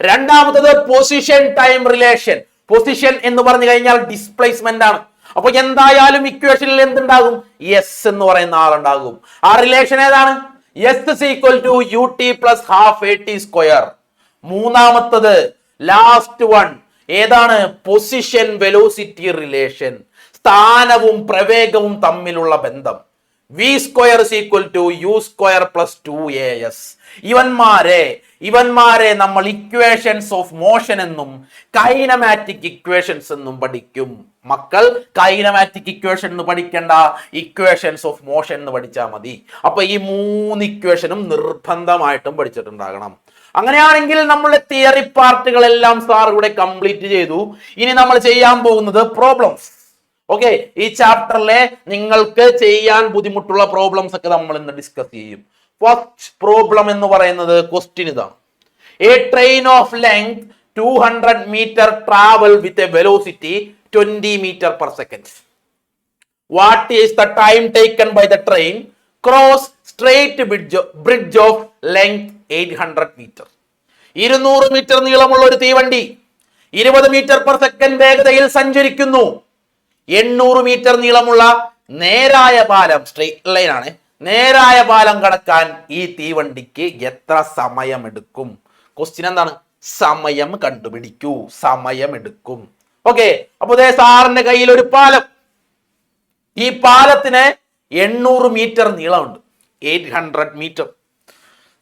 രണ്ടാമത്തത് പൊസിഷൻ ടൈം റിലേഷൻ. പൊസിഷൻ എന്ന് പറഞ്ഞു കഴിഞ്ഞാൽ ഡിസ്പ്ലേസ്മെന്റ് ആണ്. അപ്പൊ എന്തായാലും ഇക്വേഷനിൽ എന്തുണ്ടാകും? s എന്ന് പറയുന്ന ആളുണ്ടാകും. ആ റിലേഷൻ ഏതാണ്? s is equal to ut plus half at square. മൂന്നാമത്തത് ലാസ്റ്റ് വൺ ഏതാണ്? പൊസിഷൻ വെലോസിറ്റി റിലേഷൻ, സ്ഥാനവും പ്രവേഗവും തമ്മിലുള്ള ബന്ധം. v square is equal to u square plus 2as. ഇവന്മാരെ നമ്മൾ ഇക്വേഷൻസ് ഓഫ് മോഷൻ എന്നും കൈനമാറ്റിക് ഇക്വേഷൻസ് എന്നും പഠിക്കും. മക്കൾ കൈനമാറ്റിക് ഇക്വേഷൻ എന്ന് പഠിക്കേണ്ട, ഇക്വേഷൻസ് ഓഫ് മോഷൻ എന്ന് പഠിച്ചാൽ മതി. അപ്പൊ ഈ 3 ഇക്വേഷനും നിർബന്ധമായിട്ടും പഠിച്ചിട്ടുണ്ടാകണം. അങ്ങനെയാണെങ്കിൽ നമ്മുടെ തിയറി പാർട്ടുകളെല്ലാം സാർ ഇവിടെ കംപ്ലീറ്റ് ചെയ്തു. ഇനി നമ്മൾ ചെയ്യാൻ പോകുന്നത് പ്രോബ്ലംസ്. ഓക്കെ, ഈ ചാപ്റ്ററിലെ നിങ്ങൾക്ക് ചെയ്യാൻ ബുദ്ധിമുട്ടുള്ള പ്രോബ്ലംസ് ഒക്കെ നമ്മൾ ഇന്ന് ഡിസ്കസ് ചെയ്യും. ഫസ്റ്റ് പ്രോബ്ലം എന്ന് പറയുന്നത് ക്വസ്റ്റ്യൻ ഇതാണ്. A train of length 200 metre travel with a velocity 20 metre per second. What is the time taken by the train cross straight bridge of length 800 metre. 200 metre നീളമുള്ള ഒരു തീവണ്ടി 20 metre per second വേഗതയിൽ സഞ്ചരിക്കുന്നു. 800 metre നീളമുള്ള നേരായ പാലം, straight line ആണ്, നേരായ പാലം കടക്കാൻ ഈ തീവണ്ടിക്ക് എത്ര സമയമെടുക്കും? ക്വസ്റ്റ്യൻ എന്താണ്? സമയം കണ്ടുപിടിക്കൂ. സമയമെടുക്കും. ഓക്കെ, അപ്പൊ സാറിന്റെ കയ്യിൽ ഒരു പാലം, ഈ പാലത്തിന് 800 മീറ്റർ നീളമുണ്ട്, 800 മീറ്റർ.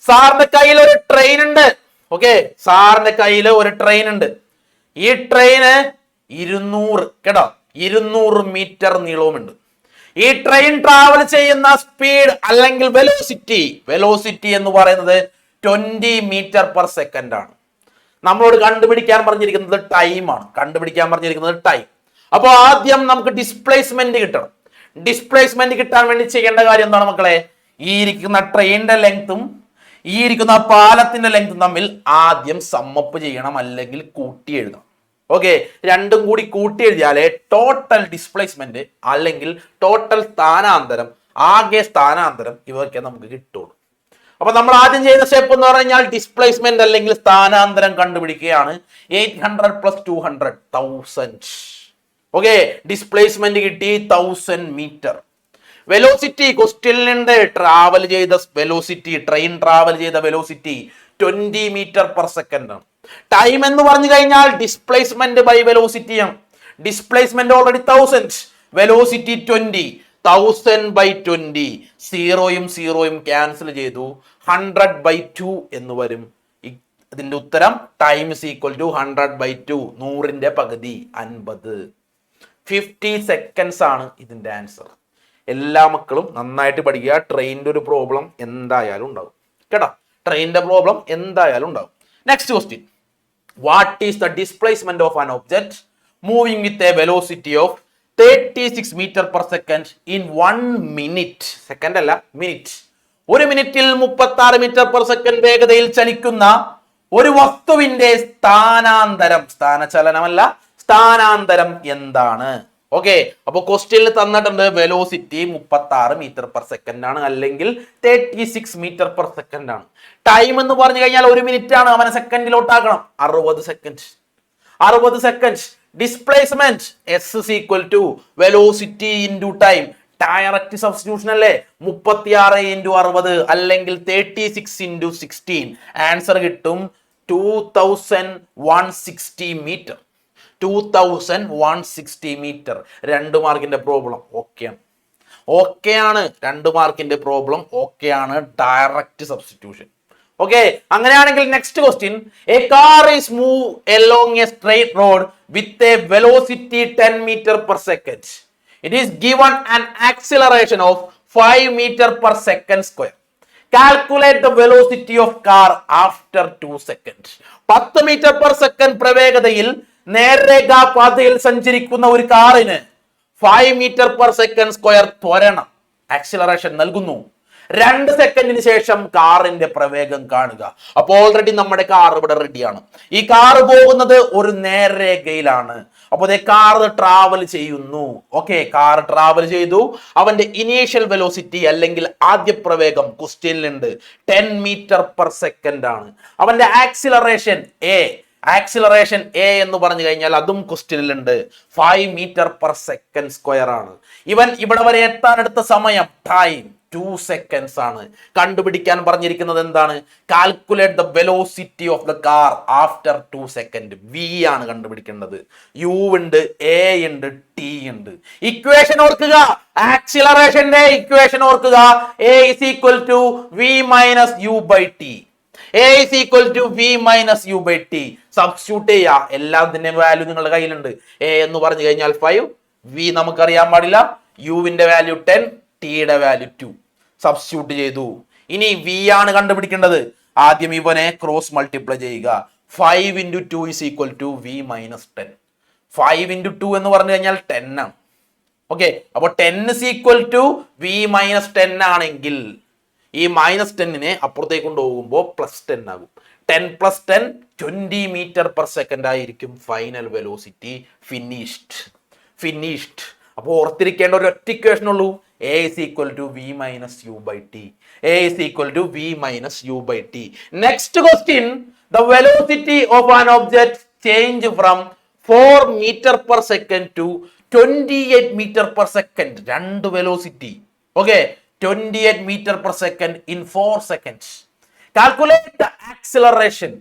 സാറിന്റെ കയ്യിൽ ഒരു ട്രെയിൻ ഉണ്ട്. ഓക്കെ, സാറിന്റെ കയ്യിൽ ഒരു ട്രെയിൻ ഉണ്ട്. ഈ ട്രെയിന് 200 മീറ്റർ നീളവുമുണ്ട്. ഈ ട്രെയിൻ ട്രാവൽ ചെയ്യുന്ന സ്പീഡ് അല്ലെങ്കിൽ വെലോസിറ്റി എന്ന് പറയുന്നത് 20 മീറ്റർ പെർ സെക്കൻഡ് ആണ്. നമ്മളോട് കണ്ടുപിടിക്കാൻ പറഞ്ഞിരിക്കുന്നത് ടൈം ആണ്. അപ്പൊ ആദ്യം നമുക്ക് ഡിസ്പ്ലേസ്മെന്റ് കിട്ടണം. ഡിസ്പ്ലേസ്മെന്റ് കിട്ടാൻ വേണ്ടി ചെയ്യേണ്ട കാര്യം എന്താണ് മക്കളെ? ഈ ഇരിക്കുന്ന ട്രെയിനിന്റെ ലെങ്ത്തും ഈ ഇരിക്കുന്ന പാലത്തിന്റെ ലെങ്ത്തും തമ്മിൽ ആദ്യം സമ്മപ്പ് ചെയ്യണം, അല്ലെങ്കിൽ കൂട്ടി എഴുതണം. ഓക്കെ, രണ്ടും കൂടി കൂട്ടി എഴുതിയാലേ ടോട്ടൽ ഡിസ്പ്ലേസ്മെന്റ് അല്ലെങ്കിൽ ടോട്ടൽ സ്ഥാനാന്തരം, ആകെ സ്ഥാനാന്തരം ഇവയൊക്കെ നമുക്ക് കിട്ടുള്ളൂ. അപ്പൊ നമ്മൾ ആദ്യം ചെയ്യുന്ന സ്റ്റെപ്പ് എന്ന് പറഞ്ഞാൽ ഡിസ്പ്ലേസ്മെന്റ് അല്ലെങ്കിൽ സ്ഥാനാന്തരം കണ്ടുപിടിക്കുകയാണ്. 800 + 200 1000. ഓക്കെ, ഡിസ്പ്ലേസ്മെന്റ് കിട്ടി 1000 മീറ്റർ. വെലോസിറ്റി ക്വസ്റ്റ്യനിലുണ്ട്, ട്രാവൽ ചെയ്ത വെലോസിറ്റി, ട്രെയിൻ ട്രാവൽ ചെയ്ത വെലോസിറ്റി 20 മീറ്റർ/സെക്കൻഡ് ആണ്. ടൈം എന്ന് പറഞ്ഞു കഴിഞ്ഞാൽ ഡിസ്പ്ലേസ്മെന്റ് ബൈ വെലോസിറ്റി ആണ്. ഡിസ്പ്ലേസ്മെന്റ് ഓൾറെഡി 1000, വെലോസിറ്റി 20, 1000/20, 0 ക്യാൻസൽ ചെയ്തു, 100/2 എന്ന് വരും. ഇതിന്റെ ഉത്തരം ടൈം = 100/2, 100ന്റെ പകുതി 50. 50 സെക്കൻഡ്സ് ആണ് ഇതിന്റെ ആൻസർ. എല്ലാ മക്കളും നന്നായിട്ട് പഠിക്കുക. ട്രെയിനിന്റെ ഒരു പ്രോബ്ലം എന്തായാലും ഉണ്ടാവും കേട്ടോ, ട്രെയിനിന്റെ പ്രോബ്ലം എന്തായാലും ഉണ്ടാവും. Next question, what is the displacement of an object moving with a velocity of 36 metre per second in 1 minute? Second അല്ല, മിനിറ്റ്. ഒരു മിനിറ്റിൽ 36 മീറ്റർ/സെക്കൻഡ് വേഗതയിൽ ചലിക്കുന്ന ഒരു വസ്തുവിന്റെ സ്ഥാനാന്തരം, സ്ഥാനചലനമല്ല, സ്ഥാനാന്തരം എന്താണ്? ഓക്കെ, അപ്പൊ ക്വസ്റ്റ്യനിൽ തന്നിട്ടുണ്ട് വെലോസിറ്റി 36 മീറ്റർ/സെക്കൻഡ് ആണ്, അല്ലെങ്കിൽ 36 മീറ്റർ/സെക്കൻഡ് ആണ്. ടൈം എന്ന് പറഞ്ഞു കഴിഞ്ഞാൽ 1 മിനിറ്റ് ആണ്, അവനെ സെക്കൻഡിലോട്ടാക്കണം, 60 second. 60 second. Displacement S = velocity into time, direct substitution അല്ലേ. 36 × 60 അല്ലെങ്കിൽ 36 × 16, ആൻസർ കിട്ടും 2160 മീറ്റർ. 2160 മീറ്റർ. 2 മാർക്കിന്റെ പ്രോബ്ലം ഓക്കെയാണ്, 2 മാർക്കിന്റെ പ്രോബ്ലം ഓക്കെയാണ്, ഡയറക്റ്റ് സബ്സ്റ്റിറ്റ്യൂഷൻ. ഓക്കെ, അങ്ങനെയാണെങ്കിൽ next question, a car is move along a straight road with a velocity 10 metre per second. It is given an acceleration of 5 metre per second square. Calculate the velocity of car after 2 second. 10 metre per second പ്രവേഗതയിൽ നേർരേഖാ പാതയിൽ സഞ്ചരിക്കുന്ന ഒരു കാറിന് 5 മീറ്റർ/സെക്കൻഡ്² ത്വരണം, acceleration നൽകുന്നു. 2 സെക്കൻഡിന് ശേഷം കാറിന്റെ പ്രവേഗം കാണുക. അപ്പോൾ ഓൾറെഡി നമ്മുടെ കാർ ഇവിടെ റെഡിയാണ്. ഈ കാർ പോകുന്നത് ഒരു നേർരേഖയിലാണ്. അപ്പോൾ കാർ ട്രാവൽ ചെയ്യുന്നു. ഓക്കെ, കാർ ട്രാവൽ ചെയ്തു. അവന്റെ ഇനീഷ്യൽ വെലോസിറ്റി അല്ലെങ്കിൽ ആദ്യ പ്രവേഗം ക്വസ്റ്റ്യനിലുണ്ട് 10 മീറ്റർ/സെക്കൻഡ് ആണ്. അവന്റെ ആക്സിലറേഷൻ എ എന്ന് പറഞ്ഞു കഴിഞ്ഞാൽ അതും ക്വസ്റ്റ്യനിലുണ്ട് 5 മീറ്റർ/സെക്കൻഡ്² ആണ്. ഇവൻ ഇവിടെ വരെ എത്താനെടുത്ത സമയം ടൈം 2 സെക്കൻഡ്സ് ആണ്. കണ്ടുപിടിക്കാൻ പറഞ്ഞിരിക്കുന്നത് എന്താണ്? Calculate the velocity of the car after 2 second. V ആണ് കണ്ടുപിടിക്കേണ്ടത്. യു ഉണ്ട്, എ ഉണ്ട്, ടി ഉണ്ട്. ഇക്വേഷൻ ഓർക്കുക, ആക്സിലറേഷന്റെ ഇക്വേഷൻ ഓർക്കുക. A = V - U/T. A = V - U/T. Substitute ചെയ്യുക. എല്ലാത്തിന്റെയും വാല്യൂ നിങ്ങളുടെ കയ്യിലുണ്ട്. A എന്ന് പറഞ്ഞു കഴിഞ്ഞാൽ 5, V നമുക്കറിയാൻ പാടില്ല, യുവിന്റെ വാല്യൂ 10, ടിയുടെ വാല്യൂ 2. സബ്സ്റ്റിറ്റ്യൂട്ട് ചെയ്തു. ഇനി V ആണ് കണ്ടുപിടിക്കേണ്ടത്. ആദ്യം ഇവനെ ക്രോസ് മൾട്ടിപ്ലൈ ചെയ്യുക. 5 × 2 = V - 10. 5 × 2 എന്ന് പറഞ്ഞു കഴിഞ്ഞാൽ 10 ആണ്. ഓക്കെ, അപ്പൊ 10 = V - 10 ആണെങ്കിൽ ഈ -10നെ അപ്പുറത്തേക്ക് കൊണ്ടുപോകുമ്പോൾ +10 ആകും. 10 + 10 20 മീറ്റർ/സെക്കൻഡ് ആയിരിക്കും ഫൈനൽ വെലോസിറ്റി. ഫിനിഷ്ഡ്. അപ്പോൾ ഓർത്തിരിക്കേണ്ട ഒരു ഒറ്റ ഇക്വേഷൻ ഉള്ളൂ. A = V - U/T. A = V - U/T. Next question, the velocity of an object change from 4 meter/second to 28 meter/second. 2 velocity. Okay, 28 meter/second in 4 seconds. Calculate the acceleration.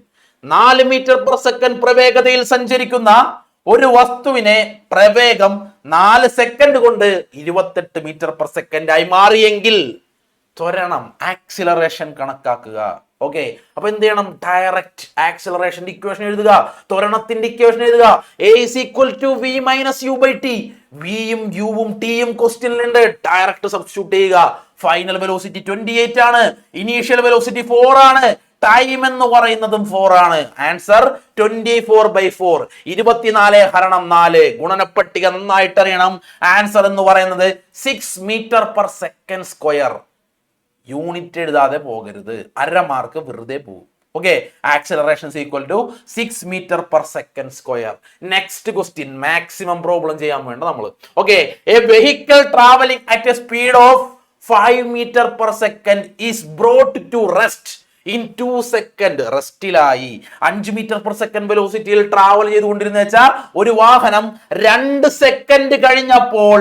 4 metre second പ്രവേഗതയിൽ സഞ്ചരിക്കുന്ന ഒരു വസ്തുവിനെ പ്രവേഗം 4 second കൊണ്ട് 28 metre second ആയി മാറിയെങ്കിൽ ത്വരണം, ആക്സിലറേഷൻ കണക്കാക്കുക. Okay, അപ്പൊ എന്ത് ചെയ്യണം? Direct ആക്സിലറേഷന്റെ equation എഴുതുക, ത്വരണത്തിന്റെ ഇക്വേഷൻ എഴുതുക. A = V - U/T. വിയും യുവും ടിയും ക്വസ്റ്റ്യനിലുണ്ട്. ഡയറക്റ്റ് സബ്സ്റ്റിറ്റ്യൂട്ട് ചെയ്യുക. ഫൈനൽ വെലോസിറ്റി 28 ആണ്, ഇനീഷ്യൽ വെലോസിറ്റി 4 ആണ്, ടൈം എന്ന് പറയുന്നതും 4 ആണ്. ആൻസർ 24/4. 24/4. ഗുണനപ്പട്ടിക നന്നായിട്ട് അറിയണം. ആൻസർ എന്ന് പറയുന്നത് 6 മീറ്റർ/സെക്കൻഡ്². യൂണിറ്റ് എഴുതാതെ പോകരുത്, 1/2 മാർക്ക് വെറുതെ പോകും. Okay, acceleration = 6 metre per second square. Next question, maximum problem ചെയ്യാൻ വേണ്ട നമ്മൾ. Okay, a vehicle travelling at a speed of 5 meter per second is brought to rest in 2 seconds. റെസ്റ്റിലായി 5 മീറ്റർ പെർ സെക്കൻഡ് വെലോസിറ്റിയിൽ ട്രാവൽ ചെയ്തുകൊണ്ടിരുന്ന വെച്ചാൽ ഒരു വാഹനം 2 സെക്കൻഡ് കഴിഞ്ഞപ്പോൾ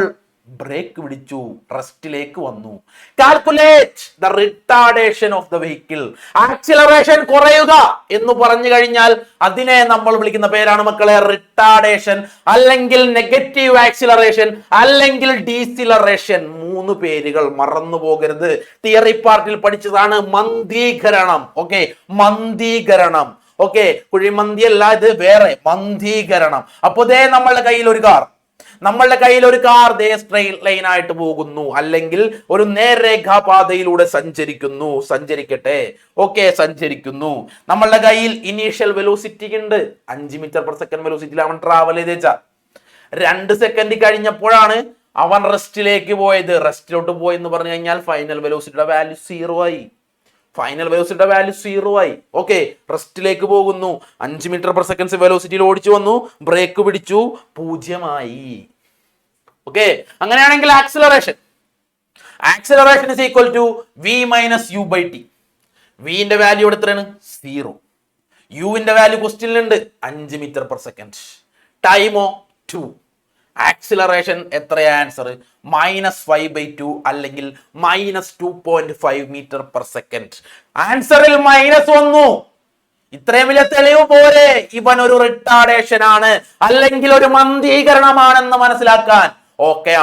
ബ്രേക്ക് പിടിച്ചു, റെസ്റ്റിലേക്ക് വന്നു. Calculate the retardation of the vehicle. Acceleration കുറയുക എന്ന് പറഞ്ഞു കഴിഞ്ഞാൽ അതിനെ നമ്മൾ വിളിക്കുന്ന പേരാണ് മക്കളെ റിട്ടാർഡേഷൻ, അല്ലെങ്കിൽ നെഗറ്റീവ് ആക്സിലറേഷൻ, അല്ലെങ്കിൽ ഡീസിലറേഷൻ. 3 പേരുകൾ മറന്നു പോകരുത്. തിയറി പാർട്ടിൽ പഠിച്ചതാണ് മന്ദീകരണം. ഓക്കെ, മന്ദീകരണം. ഓക്കെ, കുഴിമന്തി അല്ല, ഇത് വേറെ മന്ദീകരണം. അപ്പൊ ദേ നമ്മളുടെ കയ്യിൽ ഒരു കാർ ദേ സ്ട്രെയിറ്റ് ലൈൻ ആയിട്ട് പോകുന്നു, അല്ലെങ്കിൽ ഒരു നേർരേഖാപാതയിലൂടെ സഞ്ചരിക്കട്ടെ. ഓക്കെ, സഞ്ചരിക്കുന്നു. നമ്മളുടെ കയ്യിൽ ഇനീഷ്യൽ വെലോസിറ്റി ഉണ്ട്, 5 മീറ്റർ പെർ സെക്കൻഡ് വെലോസിറ്റിയിൽ അവൻ ട്രാവൽ ചെയ്തേച്ചാ 2 സെക്കൻഡ് കഴിഞ്ഞപ്പോഴാണ് അവൻ റെസ്റ്റിലേക്ക് പോയത്. റെസ്റ്റിലോട്ട് പോയി എന്ന് പറഞ്ഞു കഴിഞ്ഞാൽ ഫൈനൽ വെലോസിറ്റിയുടെ വാല്യൂ 0 ആയി. ഓക്കെ, റെസ്റ്റിലേക്ക് പോകുന്നു, 5 മീറ്റർ പെർ സെക്കൻഡ് വെലോസിറ്റിയിൽ ഓടിച്ചു വന്നു, ബ്രേക്ക് പിടിച്ചു, 0 ആയി. ഓക്കെ, അങ്ങനെയാണെങ്കിൽ acceleration is equal to v minus u by t. വിന്റെ വാല്യൂ എത്രയാണ്? 0. യുവിന്റെ വാല്യൂ ക്വസ്റ്റ്യനിലുണ്ട് 5 മീറ്റർ പെർ സെക്കൻഡ്. ടൈമോ 2. ആക്സിലറേഷൻ എത്രയാ ആൻസർ? -5/2 അല്ലെങ്കിൽ -2.5 മീറ്റർ പെർ സെക്കൻഡ്. ആൻസറിൽ മൈനസ് വന്നു. ഇത്രയും വലിയ തെളിവ് പോരെ ഇവൻ ഒരു റിട്ടാർഡേഷൻ ആണ് അല്ലെങ്കിൽ ഒരു മന്ദീകരണമാണെന്ന് മനസ്സിലാക്കാൻ? ഓക്കെ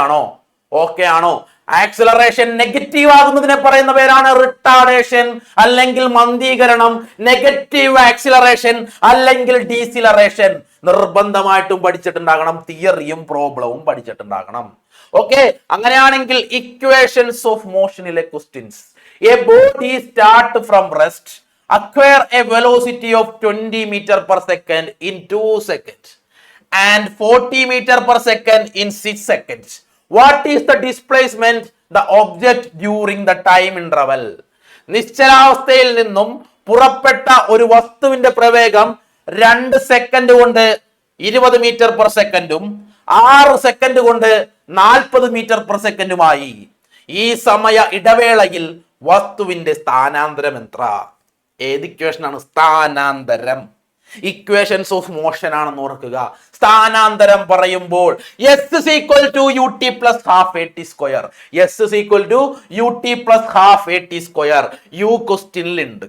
ആണോ? ആക്സിലറേഷൻ നെഗറ്റീവ് ആകുന്നതിനെ പറയുന്ന പേരാണ് റിട്ടാർഡേഷൻ അല്ലെങ്കിൽ മന്ദീകരണം, നെഗറ്റീവ് ആക്സിലറേഷൻ അല്ലെങ്കിൽ ഡീസിലറേഷൻ. നിർബന്ധമായിട്ടും പഠിച്ചിട്ടുണ്ടാകണം, തിയറിയും പ്രോബ്ലവും പഠിച്ചിട്ടുണ്ടാകണം. ഓക്കെ, അങ്ങനെയാണെങ്കിൽ ഇക്വേഷൻസ് ഓഫ് മോഷനിലെ questions. A body start from rest, acquire a velocity of 20 meter per second in 2 seconds and 40 meter per second in 6 seconds. What is the displacement the object during the time interval? നിശ്ചലാവസ്ഥയിൽ നിന്നും പുറപ്പെട്ട ഒരു വസ്തുവിന്റെ പ്രവേഗം 2 second കൊണ്ട് 20 metre per സെക്കൻഡും 6 second കൊണ്ട് 40 metre per സെക്കൻഡുമായി. ഈ സമയ ഇടവേളയിൽ വസ്തുവിന്റെ സ്ഥാനാന്തരം എത്ര? ഏത് ഇക്വേഷൻ ആണ്? സ്ഥാനാന്തരം. ഇക്വേഷൻസ് ഓഫ് മോഷൻ ആണെന്ന് ഓർക്കുക. സ്ഥാനാന്തരം പറയുമ്പോൾ s is equal to ut plus half at square. s is equal to ut plus half at square. u ക്വസ്റ്റ്യനിലുണ്ട്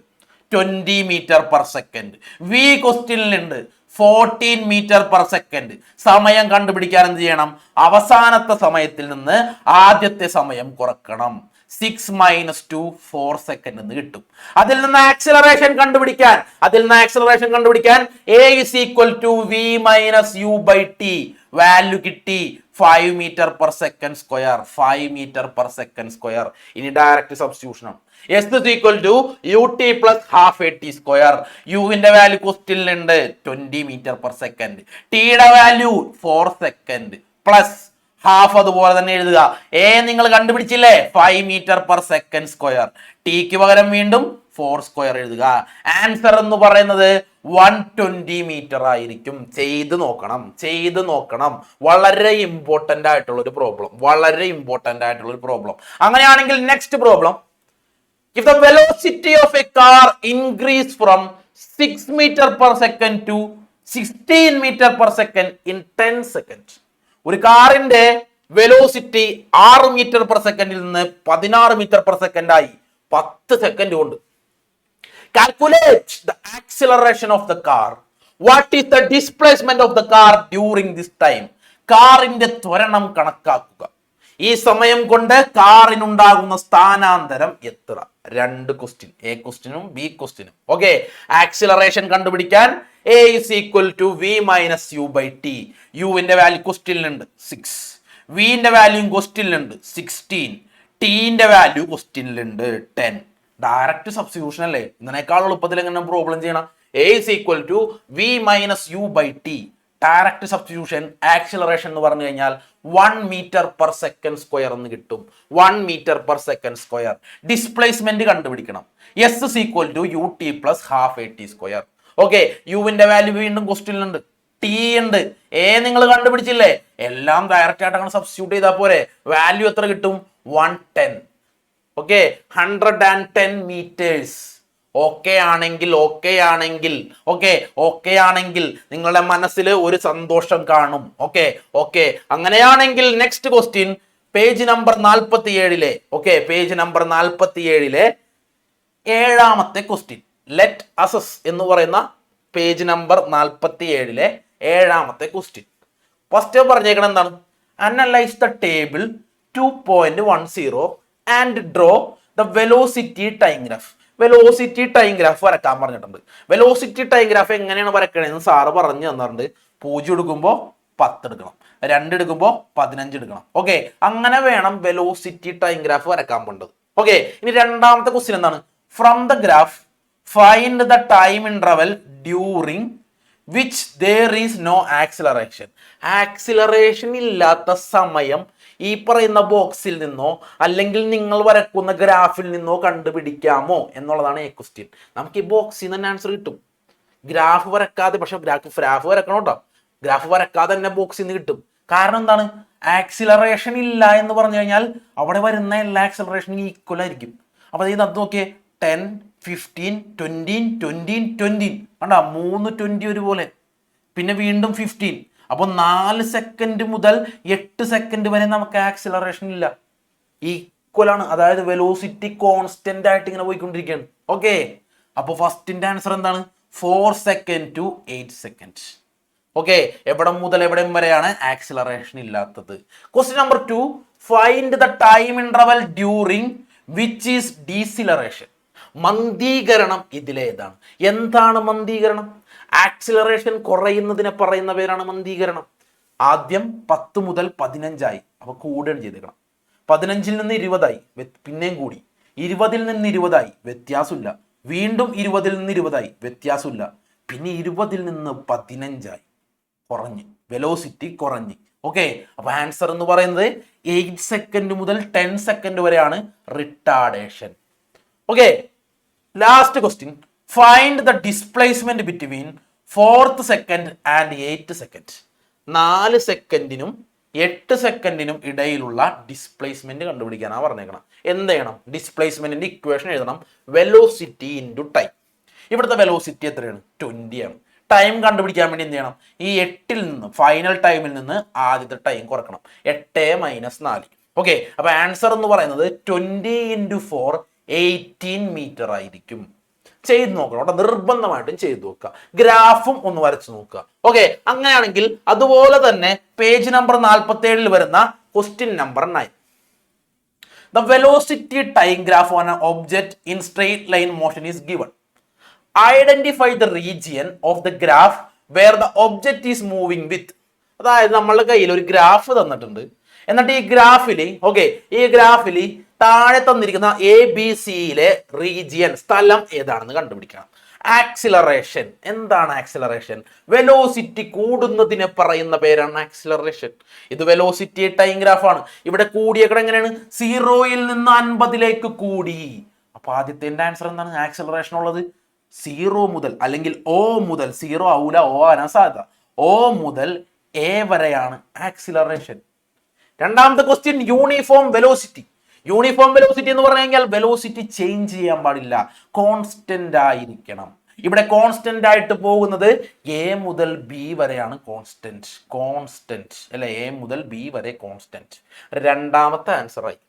20 മീറ്റർ പെർ സെക്കൻഡ്, v ക്വസ്റ്റ്യനിലുണ്ട് 14 മീറ്റർ പെർ സെക്കൻഡ്. സമയം കണ്ടുപിടിക്കാൻ എന്ത് ചെയ്യണം? അവസാനത്തെ സമയത്തിൽ നിന്ന് ആദ്യത്തെ സമയം കുറക്കണം. 6 - 2 4 സെക്കൻഡ് എന്ന് കിട്ടും. അതിൽ നിന്ന് ആക്സിലറേഷൻ കണ്ടുപിടിക്കാൻ a is equal to v minus u by t. Value കിട്ടി 5 metre per second square. 5 metre per second square. ഇനി direct substitution. s is equal to ut plus half at square. യുവിന്റെ value ക്വസ്റ്റ്യനിലുണ്ട് 20 metre per second. ടിയുടെ value 4 second plus half അതുപോലെ തന്നെ എഴുതുക. A നിങ്ങൾ കണ്ടുപിടിച്ചില്ലേ? 5 മീറ്റർ പെർ സെക്കൻഡ് സ്ക്വയർ. ടിക്ക് പകരം വീണ്ടും 4 സ്ക്വയർ എഴുതുക. ആൻസർ എന്ന് പറയുന്നത് 120 മീറ്റർ ആയിരിക്കും. ചെയ്ത് നോക്കണം. വളരെ ഇമ്പോർട്ടന്റ് ആയിട്ടുള്ള ഒരു പ്രോബ്ലം. അങ്ങനെയാണെങ്കിൽ next problem. If the velocity of a car increase from 6 meter per second to 16 meter per second in 10 seconds. ഒരു കാറിന്റെ വെലോസിറ്റി 6 മീറ്റർ പെർ സെക്കൻഡിൽ നിന്ന് 16 മീറ്റർ പെർ സെക്കൻഡ് ആയി 10 സെക്കൻഡ് കൊണ്ട്. Calculate the acceleration of the car. What is the displacement of the car during this time? കാറിന്റെ ത്വരണം കണക്കാക്കുക. ഈ സമയം കൊണ്ട് കാറിനുണ്ടാകുന്ന സ്ഥാനാന്തരം എത്ര? 2 ക്വസ്റ്റ്യൻ, എ ക്വസ്റ്റ്യനും ബി ക്വസ്റ്റ്യനും. ഓക്കെ, ആക്സിലറേഷൻ കണ്ടുപിടിക്കാൻ a is equal to v minus u by t. യുവിന്റെ വാല്യൂ ക്വസ്റ്റ്യനിലുണ്ട് 6, വിന്റെ വാല്യൂ ക്വസ്റ്റ്യനിലുണ്ട് 16, ടിന്റെ വാല്യൂ ക്വസ്റ്റ്യനിലുണ്ട് 10. ഡയറക്റ്റ് സബ്സ്റ്റിറ്റ്യൂഷൻ അല്ലേ? ഇതിനേക്കാൾ എളുപ്പത്തിൽ എങ്ങനെ പ്രോബ്ലം ചെയ്യണം? a is equal to v minus u by t. Direct substitution. Acceleration എന്ന് പറഞ്ഞു കഴിഞ്ഞാൽ 1 മീറ്റർ പെർ സെക്കൻഡ് സ്ക്വയർ എന്ന് കിട്ടും. 1 metre per second square. Displacement കണ്ടുപിടിക്കണം. s is equal to ut plus half at square. Okay, യുവിന്റെ value വീണ്ടും ക്വസ്റ്റ്യനിലുണ്ട്, T ഉണ്ട്, എ നിങ്ങൾ കണ്ടുപിടിച്ചില്ലേ? എല്ലാം ഡയറക്റ്റ് ആയിട്ട് അങ്ങനെ സബ്സ്റ്റിറ്റ്യൂട്ട് ചെയ്താൽ പോരെ. വാല്യൂ എത്ര കിട്ടും? 110. Okay 110 meters. ഓക്കെ ആണെങ്കിൽ നിങ്ങളുടെ മനസ്സിൽ ഒരു സന്തോഷം കാണും. ഓക്കെ അങ്ങനെയാണെങ്കിൽ next question page number 47 okay page number 47 ഏഴാമത്തെ ക്വസ്റ്റ്യൻ ലെറ്റ് അസസ് എന്ന് പറയുന്ന പേജ് നമ്പർ 47 ഏഴാമത്തെ ക്വസ്റ്റ്യൻ. ഫസ്റ്റ് പറഞ്ഞേക്കണം എന്താണ്? Analyse the table 2.10 and draw the velocity time graph. Velocity time graph വരക്കാൻ പറഞ്ഞിട്ടുണ്ട്. വെലോസിറ്റി ടൈം ഗ്രാഫ് എങ്ങനെയാണ് വരക്കണേന്ന് സാറ് പറഞ്ഞു തന്നിട്ടുണ്ട്. 0 എടുക്കുമ്പോൾ 10 എടുക്കണം, 2 എടുക്കുമ്പോൾ 15 എടുക്കണം. ഓക്കെ അങ്ങനെ വേണം വെലോസിറ്റി ടൈം ഗ്രാഫ് വരക്കാൻ പോണ്ടത്. ഓക്കെ ഇനി രണ്ടാമത്തെ ക്വസ്റ്റ്യൻ എന്താണ്? From the graph find the time interval during which there is no acceleration. Acceleration ഇല്ലാത്ത സമയം ഈ പറയുന്ന ബോക്സിൽ നിന്നോ അല്ലെങ്കിൽ നിങ്ങൾ വരക്കുന്ന ഗ്രാഫിൽ നിന്നോ കണ്ടുപിടിക്കാമോ എന്നുള്ളതാണ് ഈ ക്വസ്റ്റ്യൻ. നമുക്ക് ഈ ബോക്സിൽ നിന്ന് തന്നെ ആൻസർ കിട്ടും. ഗ്രാഫ് വരക്കാതെ, പക്ഷെ ഗ്രാഫ് വരക്കണം കേട്ടോ. ഗ്രാഫ് വരക്കാതെ തന്നെ ബോക്സിൽ നിന്ന് കിട്ടും. കാരണം എന്താണ്? ആക്സിലറേഷൻ ഇല്ല എന്ന് പറഞ്ഞു കഴിഞ്ഞാൽ അവിടെ വരുന്ന എല്ലാ ആക്സിലറേഷനും ഈക്വൽ ആയിരിക്കും. അപ്പൊ ഇത് നോക്കിയേ 10, 15, 20, 20, 20 കണ്ടാ 3 20 ഒരുപോലെ, പിന്നെ വീണ്ടും 15. അപ്പോൾ 4 സെക്കൻഡ് മുതൽ 8 സെക്കൻഡ് വരെ നമുക്ക് ആക്സിലറേഷൻ ഇല്ല, ഈക്വൽ ആണ്. അതായത് വെലോസിറ്റി കോൺസ്റ്റന്റ് ആയിട്ട് ഇങ്ങനെ പോയിക്കൊണ്ടിരിക്കുകയാണ്. ഓക്കെ അപ്പോൾ ഫസ്റ്റിന്റെ ആൻസർ എന്താണ്? 4 സെക്കൻഡ് ടു 8 സെക്കൻഡ്. ഓക്കെ എവിടെ മുതൽ എവിടെ വരെയാണ് ആക്സിലറേഷൻ ഇല്ലാത്തത്? Question number 2 find the time interval during which is deceleration. മന്ദീകരണം ഇതിലേതാണ്? എന്താണ് മന്ദീകരണം? ആക്സിലറേഷൻ കുറയുന്നതിനെ പറയുന്ന പേരാണ് മന്ദീകരണം. ആദ്യം 10 മുതൽ 15 അപ്പൊ കൂടുകയാണ് ചെയ്തേക്കണം. 15 നിന്ന് 20 പിന്നെയും കൂടി, 20 നിന്ന് 20 വ്യത്യാസമില്ല, വീണ്ടും 20 നിന്ന് 20 വ്യത്യാസമില്ല, പിന്നെ 20 നിന്ന് 15 കുറഞ്ഞ് വെലോസിറ്റി കുറഞ്ഞ്. ഓക്കെ അപ്പൊ ആൻസർ എന്ന് പറയുന്നത് 8 സെക്കൻഡ് മുതൽ 10 സെക്കൻഡ് വരെയാണ് retardation. Okay last question find the displacement between 4th second and 8th second. 4 സെക്കൻഡിനും 8 സെക്കൻഡിനും ഇടയിലുള്ള ഡിസ്പ്ലേസ്മെന്റ് കണ്ടുപിടിക്കാനാണ് പറഞ്ഞേക്കണം. എന്ത് ചെയ്യണം? ഡിസ്പ്ലേസ്മെന്റിന്റെ ഇക്വേഷൻ എഴുതണം. Velocity into time. ഇവിടുത്തെ വെലോസിറ്റി എത്രയാണ്? 20 ആണ്. ടൈം കണ്ടുപിടിക്കാൻ വേണ്ടി എന്ത് ചെയ്യണം? ഈ 8ൽ നിന്ന് ഫൈനൽ ടൈമിൽ നിന്ന് ആദ്യത്തെ ടൈം കുറക്കണം. 8 - 4. ഓക്കെ അപ്പൊ ആൻസർ എന്ന് പറയുന്നത് 20 × 4 18 മീറ്റർ ആയിരിക്കും. ചെയ്ത് നോക്കണം കേട്ടോ, നിർബന്ധമായിട്ടും ചെയ്തു നോക്കുക. ഗ്രാഫും ഒന്ന് വരച്ചു നോക്കുക. ഓക്കെ അങ്ങനെയാണെങ്കിൽ അതുപോലെ തന്നെ പേജ് നമ്പർ 47 വരുന്ന question number 9. The velocity time graph on an object in straight line motion is given. Identify the region of the graph where the object is moving with. അതായത് നമ്മളുടെ കയ്യിൽ ഒരു ഗ്രാഫ് തന്നിട്ടുണ്ട്. എന്നിട്ട് ഈ ഗ്രാഫിൽ താഴെ തന്നിരിക്കുന്ന ABC റീജിയൻ സ്ഥലം ഏതാണെന്ന് കണ്ടുപിടിക്കണം. ആക്സിലറേഷൻ. എന്താണ് ആക്സിലറേഷൻ? വെലോസിറ്റി കൂടുന്നതിനെ പറയുന്ന പേരാണ് ആക്സിലറേഷൻ. ഇത് വെലോസിറ്റി ടൈം ഗ്രാഫ് ആണ്. ഇവിടെ കൂടിയേക്കടെ എങ്ങനെയാണ്? 0ൽ നിന്ന് 50ലേക്ക് കൂടി. അപ്പൊ ആദ്യത്തെ ആൻസർ എന്താണ്? ആക്സിലറേഷൻ ഉള്ളത് 0 മുതൽ, അല്ലെങ്കിൽ O മുതൽ, 0 ആവൂല, O ആവാൻ സാധ്യത, O മുതൽ A വരെയാണ് ആക്സിലറേഷൻ. രണ്ടാമത്തെ question uniform velocity. Uniform velocity എന്ന് പറഞ്ഞു കഴിഞ്ഞാൽ വെലോസിറ്റി ചേഞ്ച് ചെയ്യാൻ പാടില്ല, കോൺസ്റ്റന്റ് ആയിരിക്കണം. ഇവിടെ കോൺസ്റ്റന്റ് ആയിട്ട് പോകുന്നത് A മുതൽ B വരെയാണ് കോൺസ്റ്റന്റ് അല്ലെ? A മുതൽ B വരെ കോൺസ്റ്റന്റ്. രണ്ടാമത്തെ ആൻസർ ആയി.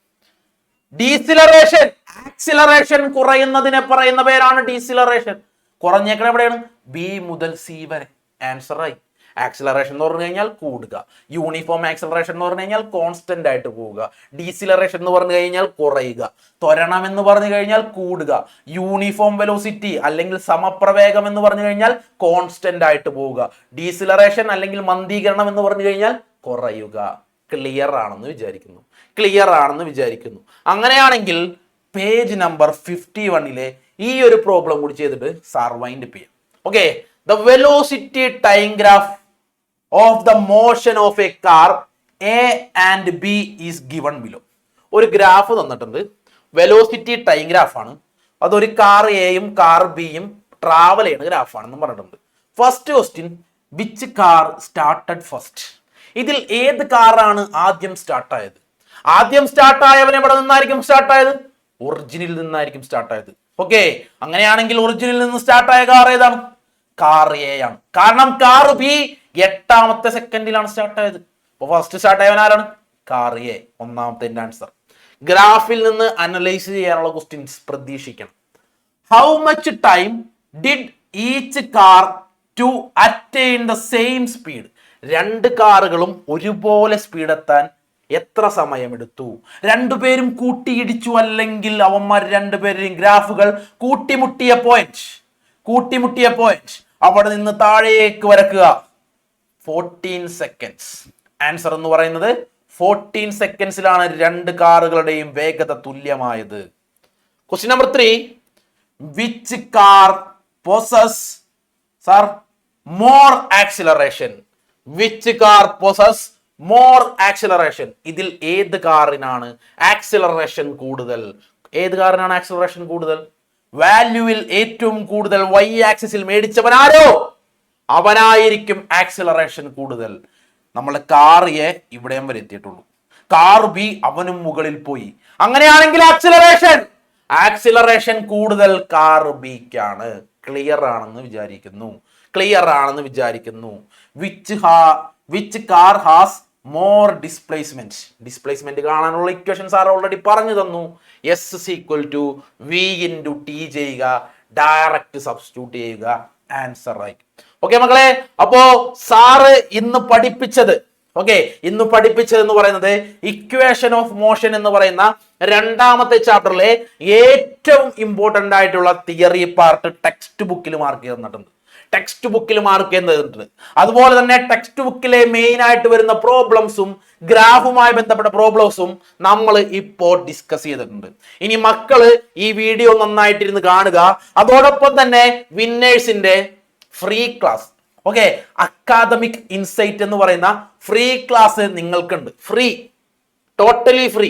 ഡീസിലറേഷൻ. ആക്സിലറേഷൻ കുറയുന്നതിനെ പറയുന്ന പേരാണ് ഡീസിലറേഷൻ. കുറഞ്ഞേക്കണ എവിടെയാണ്? B മുതൽ C വരെ. ആൻസർ ആയി. ആക്സിലറേഷൻ എന്ന് പറഞ്ഞു കഴിഞ്ഞാൽ കൂടുക, യൂണിഫോം ആക്സിലറേഷൻ എന്ന് പറഞ്ഞു കഴിഞ്ഞാൽ കോൺസ്റ്റന്റ് ആയിട്ട് പോവുക, ഡീസിലറേഷൻ എന്ന് പറഞ്ഞു കഴിഞ്ഞാൽ കുറയുക, ത്വരണം എന്ന് പറഞ്ഞു കഴിഞ്ഞാൽ കൂടുക, യൂണിഫോം വെലോസിറ്റി അല്ലെങ്കിൽ സമപ്രവേഗം എന്ന് പറഞ്ഞു കഴിഞ്ഞാൽ കോൺസ്റ്റന്റ് ആയിട്ട് പോവുക, ഡീസിലറേഷൻ അല്ലെങ്കിൽ മന്ദീകരണം എന്ന് പറഞ്ഞു കഴിഞ്ഞാൽ കുറയുക. ക്ലിയർ ആണെന്ന് വിചാരിക്കുന്നു. അങ്ങനെയാണെങ്കിൽ പേജ് നമ്പർ 51 ഈ ഒരു പ്രോബ്ലം കൂടി ചെയ്തിട്ട് സാർ വൈൻഡ് അപ്പ് ചെയ്യാം. Okay the velocity time graph of the motion of a car A and B is given below. ഒരു ഗ്രാഫ് തന്നിട്ടുണ്ട്, വെലോസിറ്റി ടൈം ഗ്രാഫ് ആണ്. അതൊരു കാർ എയും കാർ ബിയും ട്രാവൽ ചെയ്യുന്ന ഗ്രാഫാണെന്ന് പറഞ്ഞിട്ടുണ്ട്. First question which car started first. ഇതിൽ ഏത് കാറാണ് ആദ്യം സ്റ്റാർട്ടായത്? ആദ്യം സ്റ്റാർട്ടായവൻ എവിടെ നിന്നായിരിക്കും സ്റ്റാർട്ടായത്? ഒറിജിനിൽ നിന്നായിരിക്കും സ്റ്റാർട്ട് ആയത്. ഓക്കെ, അങ്ങനെയാണെങ്കിൽ ഒറിജിനിൽ നിന്ന് സ്റ്റാർട്ട് ആയ കാർ ഏതാണ്? കാർ എ ആണ്. കാരണം കാർ ബി 8ാമത്തെ സെക്കൻഡിലാണ് സ്റ്റാർട്ട് ആയത്. അപ്പൊ ഫസ്റ്റ് സ്റ്റാർട്ട് ആയവൻ ആരാണ്? Car A. ഒന്നാമത്തെ ആൻസർ. ഗ്രാഫിൽ നിന്ന് അനലൈസ് ചെയ്യാനുള്ള ക്വസ്റ്റ്യൻസ് പ്രതീക്ഷിക്കണം. How much time did each car to attain the same speed? രണ്ട് കാറുകളും ഒരുപോലെ സ്പീഡ് എത്താൻ എത്ര സമയമെടുത്തു? രണ്ടുപേരും കൂട്ടിയിടിച്ചു, അല്ലെങ്കിൽ അവന്മാർ രണ്ടുപേരുടെയും ഗ്രാഫുകൾ കൂട്ടിമുട്ടിയ പോയിന്റ് അവിടെ നിന്ന് താഴേക്ക് വരക്കുക. 14 സെക്കൻഡ്സ്. ആൻസർ എന്ന് പറയുന്നത് 14 സെക്കൻഡ്സിലാണ് രണ്ട് കാറുകളുടെയും വേഗത തുല്യമായത്. Question number 3. Which car possess more acceleration? Which car possess more acceleration? ഇതിൽ ഏത് കാറിനാണ് ആക്സിലറേഷൻ കൂടുതൽ? ഏത് കാറിനാണ് ആക്സിലറേഷൻ കൂടുതൽ? വാല്യൂവിൽ ഏറ്റവും കൂടുതൽ y ആക്സിസിൽ മേടിച്ചവനാരോ അവനായിരിക്കും ആക്സിലറേഷൻ കൂടുതൽ. നമ്മളെ കാർ എ ഇവിടെയും വരെ എത്തിയിട്ടുള്ളൂ, കാർ ബി അവനും മുകളിൽ പോയി. അങ്ങനെയാണെങ്കിൽ ആക്സിലറേഷൻ കൂടുതൽ കാർ ബിക്കാണ്. ക്ലിയർ ആണെന്ന് വിചാരിക്കുന്നു. Which car has more displacement കാണാനുള്ള ഇക്വേഷൻ സാർ ഓൾറെഡി പറഞ്ഞു തന്നു. S = V × T ചെയ്യുക, ഡയറക്റ്റ് സബ്സ്റ്റിറ്റ്യൂട്ട് ചെയ്യുക, ആൻസർ ആയി. ഓക്കെ മക്കളെ, അപ്പോ സാറ് ഇന്ന് പഠിപ്പിച്ചത് എന്ന് പറയുന്നത് ഇക്വേഷൻ ഓഫ് മോഷൻ എന്ന് പറയുന്ന 2ാമത്തെ ചാപ്റ്ററിലെ ഏറ്റവും ഇമ്പോർട്ടന്റ് ആയിട്ടുള്ള തിയറി പാർട്ട് ടെക്സ്റ്റ് ബുക്കിൽ മാർക്ക് ചെയ്തിട്ടുണ്ട്. അതുപോലെ തന്നെ ടെക്സ്റ്റ് ബുക്കിലെ മെയിൻ ആയിട്ട് വരുന്ന പ്രോബ്ലംസും ഗ്രാഫുമായി ബന്ധപ്പെട്ട പ്രോബ്ലംസും നമ്മൾ ഇപ്പോൾ ഡിസ്കസ് ചെയ്തിട്ടുണ്ട്. ഇനി മക്കള് ഈ വീഡിയോ നന്നായിട്ടിരുന്ന് കാണുക. അതോടൊപ്പം തന്നെ വിന്നേഴ്സിന്റെ ഫ്രീ ക്ലാസ്, അക്കാദമിക് ഇൻസൈറ്റ് എന്ന് പറയുന്ന ഫ്രീ ക്ലാസ് നിങ്ങൾക്കുണ്ട്. Totally free.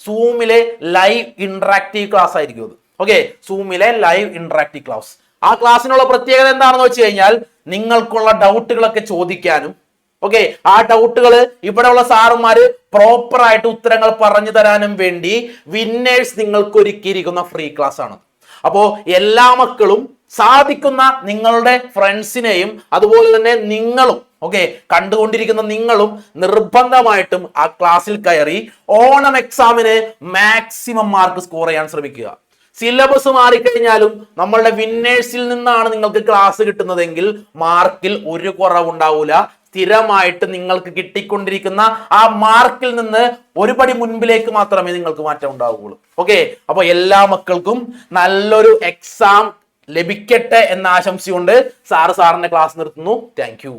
സൂമിലെ ലൈവ് ഇന്ററാക്റ്റീവ് ക്ലാസ് ആയിരിക്കും അത്. സൂമിലെ ലൈവ് ഇന്ററാക്റ്റീവ് ക്ലാസ്. ആ ക്ലാസ്സിനുള്ള പ്രത്യേകത എന്താണെന്ന് വെച്ച് കഴിഞ്ഞാൽ നിങ്ങൾക്കുള്ള ഡൗട്ടുകളൊക്കെ ചോദിക്കാനും ആ ഡൗട്ടുകൾ ഇവിടെയുള്ള സാറുമാര് പ്രോപ്പർ ആയിട്ട് ഉത്തരങ്ങൾ പറഞ്ഞു തരാനും വേണ്ടി വിന്നേഴ്സ് നിങ്ങൾക്ക് ഒരുക്കിയിരിക്കുന്ന ഫ്രീ ക്ലാസ് ആണ്. അപ്പോ എല്ലാ മക്കളും സാധിക്കുന്ന നിങ്ങളുടെ ഫ്രണ്ട്സിനെയും അതുപോലെ തന്നെ നിങ്ങളും കണ്ടുകൊണ്ടിരിക്കുന്ന നിങ്ങളും നിർബന്ധമായിട്ടും ആ ക്ലാസ്സിൽ കയറി ഓണം എക്സാമിന് മാക്സിമം മാർക്ക് സ്കോർ ചെയ്യാൻ ശ്രമിക്കുക. സിലബസ് മാറിക്കഴിഞ്ഞാലും നമ്മളുടെ വിന്നേഴ്സിൽ നിന്നാണ് നിങ്ങൾക്ക് ക്ലാസ് കിട്ടുന്നതെങ്കിൽ മാർക്കിൽ ഒരു കുറവുണ്ടാവൂല. സ്ഥിരമായിട്ട് നിങ്ങൾക്ക് കിട്ടിക്കൊണ്ടിരിക്കുന്ന ആ മാർക്കിൽ നിന്ന് ഒരുപടി മുൻപിലേക്ക് മാത്രമേ നിങ്ങൾക്ക് മാറ്റം ഉണ്ടാവുകയുള്ളൂ. അപ്പൊ എല്ലാ മക്കൾക്കും നല്ലൊരു എക്സാം ലഭിക്കട്ടെ എന്ന ആശംസയുണ്ട് സാറിന്റെ ക്ലാസ് നിർത്തുന്നു. Thank you.